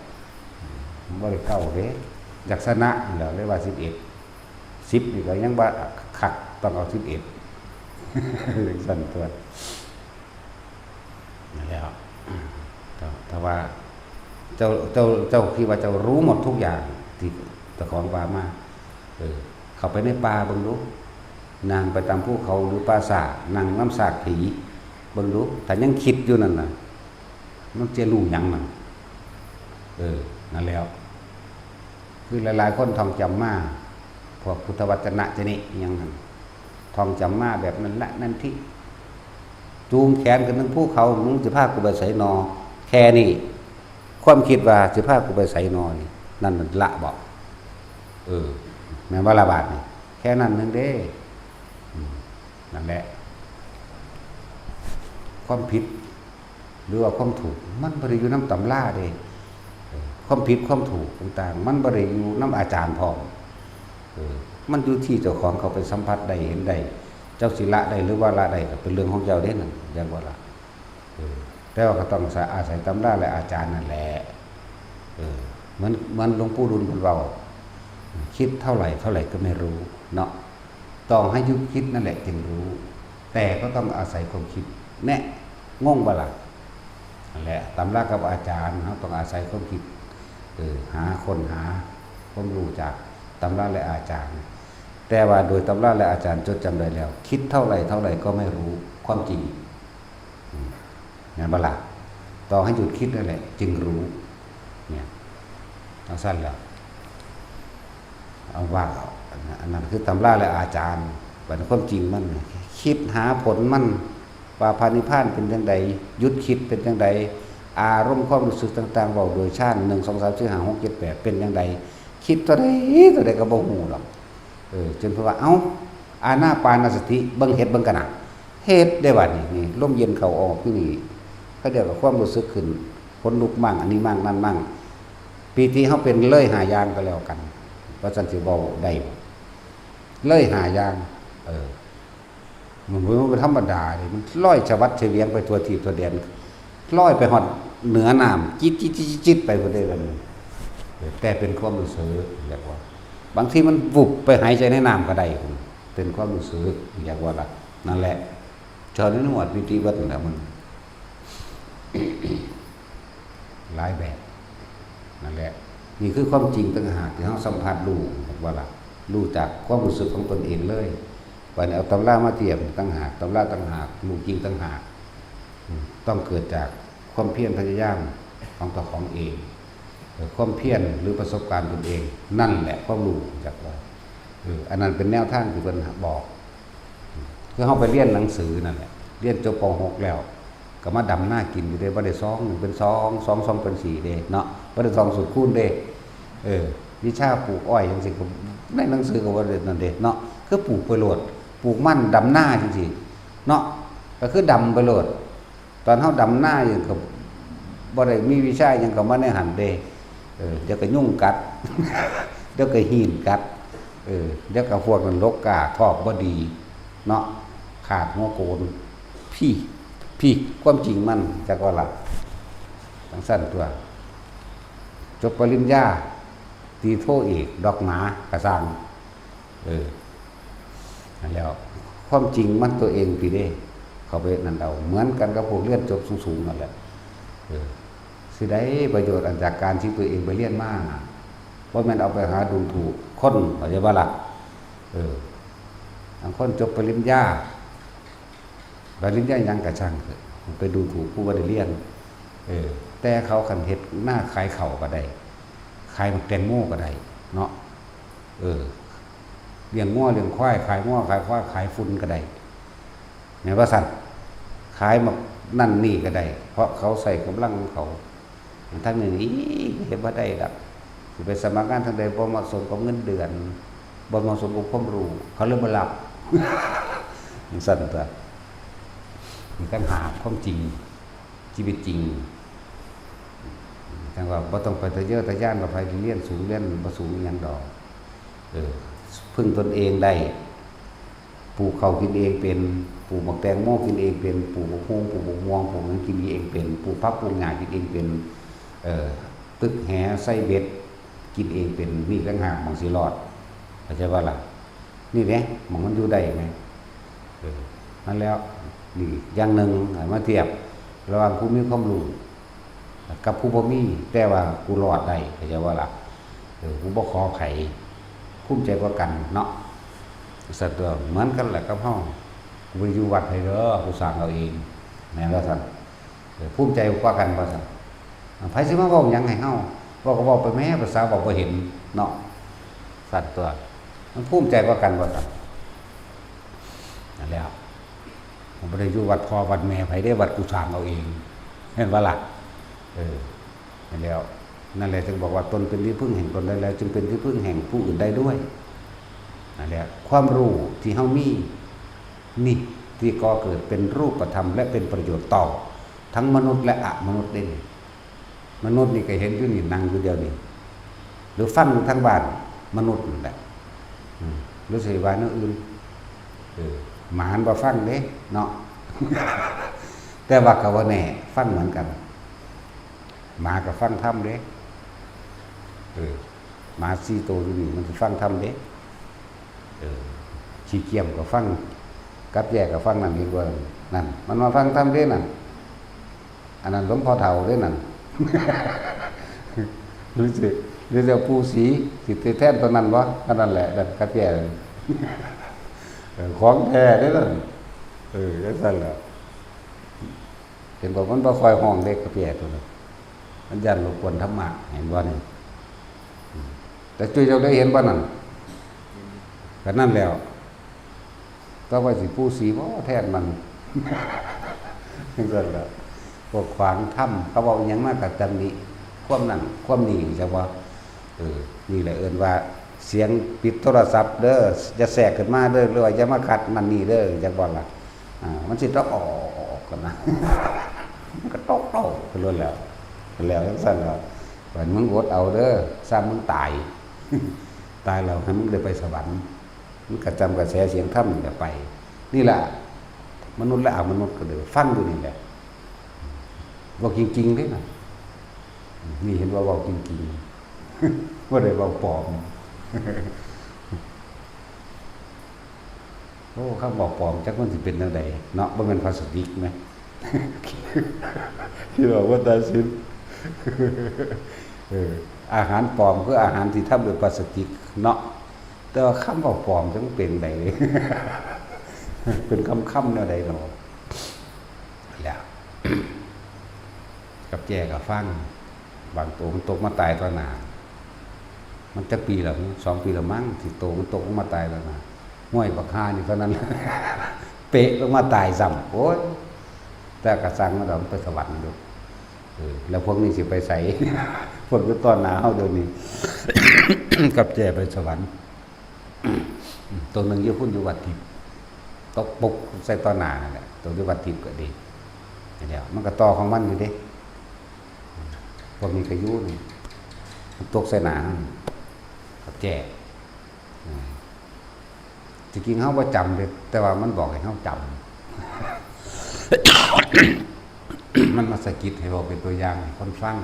A: บ่ได้เก่าเด้ลักษณะแล้วเรียกว่า10นี่ก็ยังบ่คักต้องเอา11สั่นตัวนั่นแล้วแต่ว่าเจ้าคิดว่าเจ้ารู้หมดทุกอย่างที่ตะของว่ามาเข้าไปในป่าเบิ่งดูนางไปตามภูเขาหรือปราสาทนั่งน้ำสากผีเบิ่งดูถ้ายังคิดอยู่นั่นน่ะมันจะรู้หยังมันนั่นแล้วคือหลายๆคนท่องจำมาพวกพุทธวจนะจะนี่ยังหั่นท่องจำมาแบบนั้นละนั่นที่จูงแขนกันทั้งภูเขามึงสิพากูไปไสนอแค่นี้ความคิดว่าสิพากูไปไสนอนี่นั่นละบอกแม่นว่าละบาทนี่แค่นั้นนึงเด้นั่นแหละความผิดหรือว่าความถูกมันบ่ได้อยู่นำตำราเด้ความผิดความถูกต่างๆมันบ่ได้อยู่นำอาจารย์พร้อมมันอยู่ที่เจ้าของเขาไปสัมผัสได้เห็นได้เจ้าสิละได้หรือว่าละได้ก็เป็นเรื่องของเจ้าเด้นั่นอย่างว่าละแต่ว่าก็ต้องอาศัยตำราและอาจารย์นั่นแหละมันหลวงปู่ดุลเพิ่นเว้าคิดเท่าไหร่ก็ไม่รู้เนาะต้องให้ยุคิดนั่นแหละจึงรู้แต่ก็ต้องอาศัยความคิดแน่งงบ่ล่ะนั่นแหละตำรากับอาจารย์เฮาต้องอาศัยความคิดหาความรู้จากตำราและอาจารย์แต่ว่าโดยตำราและอาจารย์จดจำได้แล้วคิดเท่าไหร่ก็ไม่รู้ความจริงงั้นบ่ล่ะต้องให้หยุดคิดนั่นแหละจึงรู้เนี่ยเอาสั้นแล้วเอาว่าอันนั้นคือตำราและอาจารย์บัดนี้ความจริงมันคิดหาผลมันว่าพระนิพพานเป็นจังใดหยุดคิดเป็นจังใดอารมณ์ความรู้สึกต่างๆเว้าโดยชาติ1 2 3 4 5 6 7 8เป็นจังใดคิดตัวใดก็บ่ฮู้หรอกจนเพราะว่าเอ้าอานาปานสติเบิ่งเฮ็ดเบิ่งกันน่ะเฮ็ดได้บัดนี้ลมเย็นเข้าออกที่นี่เขาเรียกว่าความรู้สึกขึ้นขนลุกมั่งอันนี้มั่งนั่นมั่งปีที่เฮาเป็นเลยหาอย่างก็แล้วกันว่าซั่นสิเว้าได้เลยหาอย่างมันบ่ธรรมดาดิมันลอยชวัดเฉวียงไปทั่วทิศทั่วแดนลอยไปฮอดเหนือน้ำจิตไปพุ่นได้บัดนี้แต่เป็นความรู้สึกเรียกว่าบางทีมันวุบไปหายใจในน้ำก็ได้เป็นความรู้สึกอยากว่าล่ะนั่นแหละชอนินวดวิธีวัดนั่นแหละมัน หลายแบบนั่นแหละนี่คือความจริงต่างหากที่เราสัมผัสรู้ว่าล่ะรู้จากความรู้สึกของตนเองเลยวันนี้เอาตำรามาเทียบต่างหากตำราต่างหากรู้จริงต่างหากต้องเกิดจากความเพียรพยายามของตัวของเองความเพียรหรือประสบการณ์ตนเองนั่นแหละความรู้จากว่าอันนั้นเป็นแนวทางที่เพิ่นบอกคือเฮาไปเรียนหนังสือนั่นแหละเรียนจบป .6 แล้วก็มาดำหน้ากินอยู่เด้บ่ได้2 1เป็น2 2 2เป็น4เด้เนาะบ่ได้2สุดคูณเด้วิชาปลูกอ้อยจังซี่ก็ในหนังสือก็บ่ได้นั่นเด้เนาะคือปลูกไปโลดปลูกมันดำหน้าจังซี่เนาะก็คือดำไปโลดตอนเฮาดำหน้าอยู่ก็บ่ได้มีวิชาหยังเข้ามาในหันเด้เดี๋ยวก็ยุ่งกัด เดี๋ยวก็หีนกัดเดี๋ยวก็พวกนั้นลกกาทอกบ่ดีเนาะขาดหัวโกนพี่ความจริงมันจักว่าล่ะทั้งสั้นตัวจบปริญญาตีโทเอกดอกหมากระซัง นั่นแล้วความจริงมันตัวเองปีเด้เขาไปนั่นเอาเหมือนกันกับพวกเรียนจบสูงๆนั่นแหละสิได้ประโยชน์อันจากการที่ตัวเองไปเรียนมาเพราะมันเอาไปหาดูถูกคนเข้าใจบ่ล่ะบางคนจบปริญญายังกระช่างเถอะไปดูถูกผู้บ่ได้เรียนแต่เขาคันเฮ็ดหน้าขายเข่าก็ได้ขายแตงโมก็ได้เนาะเลี้ยงง้อเลี้ยงควายขายง้อขายควายขายฝุ่นก็ได้แม้ว่าสั่นขายมานั่นนี่ก็ได้เพราะเขาใส่กำลังของเขาทั้งนี้เห็นว่าได้ละไปสมัครงานทางใดบ่เหมาะสมกับเงินเดือนบ่เหมาะสมกับความรู้เขาเลยบ่รับสั่นตัวมีปัญหาความจริงชีวิตจริงจังว่าบ่ต้องไปตะเยอะตะย่านว่าไปเรียนสูงเรียนบ่สูงอหยังดอกพึ่งตนเองได้ปลูกข้าวกินเองเป็นปลูกบักแตงโมกินเองเป็นปลูกบักฮวงปลูกบักม่วงปลูกหยังกินเองเป็นปลูกผักปลูกหญ้ากินเองเป็นตึกแหใส่เบ็ดกินเองเป็นนี่ต่างหากหม่องสิรอดเข้าใจว่าล่ะนี่แหละหม่องมันอยู่ได้ไงนั่นแล้วนี่อย่างหนึ่งมาเทียบระหว่างผู้มีความรู้กับผู้บ่มีแต่ว่ากูรอดได้เข้าใจว่าล่ะกูบ่ขอไผภูมิใจกว่ากันเนาะสัตว์ตัวเหมือนกันแหละกับเฮากูไปอยู่วัดให้เด้อกูสร้างเอาเองแม่นว่าซั่นภูมิใจกว่ากันว่าซั่นไผสิมาเว้าหยังให้เฮาเว้าก็เว้าไปแม่ภาษาเว้าบ่เห็นเนาะสัตว์ตัวมันภูมิใจกว่ากันว่าซั่นนั่นแล้วผมบ่ได้อยู่วัดพ่อวัดแม่ไผได้วัดกูสร้างเอาเองเห็นว่าล่ะนั่นแล้วนั่นแหละจึงบอกว่าตนเป็นที่พึ่งแห่งตนได้แล้วจึงเป็นที่พึ่งแห่งผู้อื่นได้ด้วยนั่นแหละความรู้ที่เฮามีนี่ที่ก่อเกิดเป็นรูปธรรมและเป็นประโยชน์ต่อทั้งมนุษย์และอมนุษย์เด้มนุษย์นี่ก็เห็นอยู่นี่นั่งอยู่เดียวนี่หรือฟังอยู่ทั้งบ้านมนุษย์นั่นแหละหรือสิว่าเนื้ออื่นหมาบ่ฟังเด้เนาะ แต่ว่าก็ว่าแน่ฟังเหมือนกันหมาก็ฟังธรรมเด้หมา4ตัวอยู่นี่มันสิฟังธรรมเด้ขี้เกียจก็ฟังกับแย่ก็ฟังนั่นดีกว่านั่นมันมาฟังธรรมเด้นั่นอันนั้นหลวงพ่อเฒ่าเด้นั่น รู้สึกหรือจะปู่ศรีสิแท้ตัวนั้นบ่อันนั้นแหละนั่นกับแย่ของแท้เด้นั่นจังซั่นแหละเห็นบอกมันบ่ค่อยห้องเด็กกับแย่ตัวนั้นมันยันรบกวนธรรมะเห็นบ่นี่แต่จุ้ยเราได้เห็นบ่นั่นก็นั่นแล้วก็ว่าสิปู่ศรีบ่แท้มันจังซั่นแหละพวกขวางถ้ำเขาบอกหยังมากับตำหนิความนั่นความนี่จังว่านี่แหละเอิ้นว่าเสียงปิดโทรศัพท์เด้อจะแทรกขึ้นมาเด้อหรือว่าอย่ามาขัดมันนี่เด้อจังบ่ล่ะมันสิต้องออกกันนะมันก็ตกขึ้นแล้วจังซั่นแล้วว่ามึงอดเอาเด้อซ้ำมึงตาย ตายแล้วให้มึงได้ไปสวรรค์มึงกระจำกระแสเสียงธรรมนี่ไปนี่ล่ะมนุษย์และอมนุษย์ก็เลยฟังอยู่นี่แหละว่าจริงๆเด้น่ะนี่เห็นว่าเว้าจริงๆบ่ได้เว้าปลอม โอ้คำบอกปลอมจักมันสิเป็นจังได๋เนาะบ่แม่นพลาสติกแม่ ที่บอกว่าตาสิน อาหารปลอมคืออาหารที่ทำด้วยพลาสติกเนาะแต่ว่าคำบอกปลอมจังเป็นได เป็นคำแนวใดเนาะแล้ว กับแจกับฟังบางตัวมันตกมาตายต่อหน้ามันจะปีแล้ว2 ปีแล้วมั้งที่โตมันตกลงมาตายแล้วนะห้วยบักฮานี่เท่านั้น เป๊ะลงมาตายซ้ำโอ้ยแต่กระสังมันต้องไปสวรรค์อยู่แล้วพวกนี้สิไปใส่ พวกอยู่ต้อนหน้าเฮาเดี๋ยวนี้ กับแจไปสวรรค์ ตัวนึงอยู่พุ่นอยู่วัดทิพย์ตกปุกใส่ต้อนหน้านั่นแหละตัวอยู่วัดทิพย์ก็ดีเดี๋ยวมันก็ต่อของมันอยู่เด้พวกนี้ก็อยู่นี่ตกใส่หน้ากับแจจริงๆเฮาบ่จำเลยแต่ว่ามันบอกให้เฮาจำ มันมาสะกิดให้บอกเป็นตัวอย่างให้คนฟัง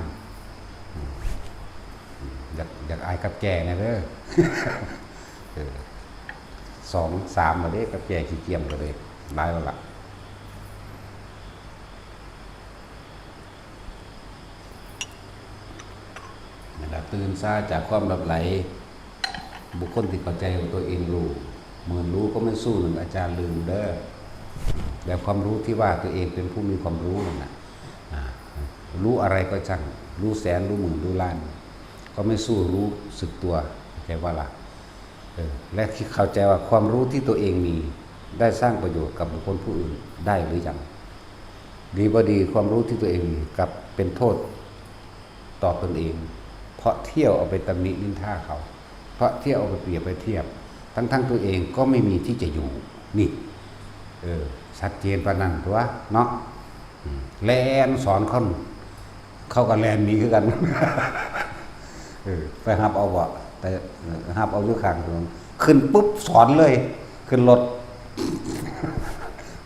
A: อยากอายกับแก่เนี่ยเด้อ 2 3แล้วเด้กับแก่ขี้เกียจก็เลยหลายแล้วล่ะนั่นล่ะตื่นซาจากความหลับไหลบุคคลที่เข้าใจว่าตัวเองรู้เหมือนรู้ก็ไม่สู้หนึ่งอาจารย์ลืมเด้อแต่ความรู้ที่ว่าตัวเองเป็นผู้มีความรู้นั่นน่ะรู้อะไรก็ช่างรู้แสนรู้หมื่นรู้ล้านก็ไม่สู้รู้สึกตัวเข้าใจว่าล่ะและที่เข้าใจว่าความรู้ที่ตัวเองมีได้สร้างประโยชน์กับบุคคลผู้อื่นได้หรือยังดีบ่ดีความรู้ที่ตัวเองมีกับเป็นโทษต่อตนเองเพราะเที่ยวเอาไปตำหนินินทาเขาเพราะเที่ยวเอาไปเปรียบไปเทียบทั้งตัวเองก็ไม่มีที่จะอยู่นี่ชัดเจนประนันตัวเนาะแลนสอนคนเข้ากับแลนนี้คือกันไปหับเอาบ่แต่หับเอาอยู่ข้างถนนขึ้นปุ๊บสอนเลยขึ้นรถ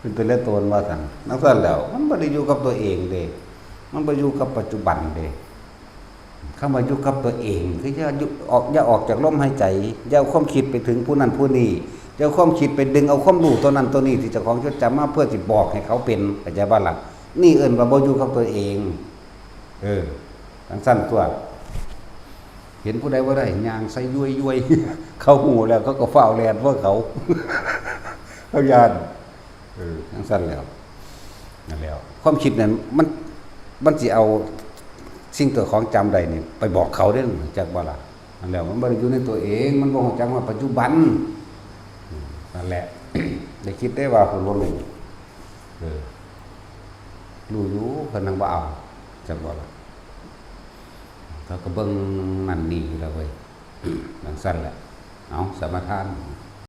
A: ขึ้นไปเล่นตัวว่าสั่งนักสั่นแล้วมันบ่ได้อยู่กับตัวเองเด้มันบ่อยู่กับปัจจุบันเด้เข้ามาอยู่กับตัวเองคืออย่าออกจากลมหายใจอย่าเอาความคิดไปถึงผู้นั้นผู้นี้อย่าเอาความคิดไปดึงเอาความรู้ตัวนั้นตัวนี้ที่เจ้าของจดจำมาเพื่อสิบอกให้เขาเป็นเข้าใจบ่ล่ะนี่เอิ้นว่าบ่อยู่กับตัวเองทั้งสั้นตัวเห็นผู้ใดว่าได้ยางใส่ย้วยๆเขาหูแล้วเขาก็เฝ้าแลนว่าเขาเขายานทั้งสั้นแล้วนั่นแล้วความคิดนั้นมันสิเอาสิ่งตัวของจำใดนี่ไปบอกเขาได้จากบ่ล่ะนั่นแล้วมันบ่ได้อยู่ในตัวเองมันบ่ฮู้จักว่าปัจจุบันนั่นแหละ ได้คิดได้ว่าคนบ่รู้รู้อยู่เพิ่นนังบ่เอาจักบ่ล่ะเขาก็เบิ่งนั่นนี่อยู่แล้วเว้ยดังสั้นแหละเอาสมาทาน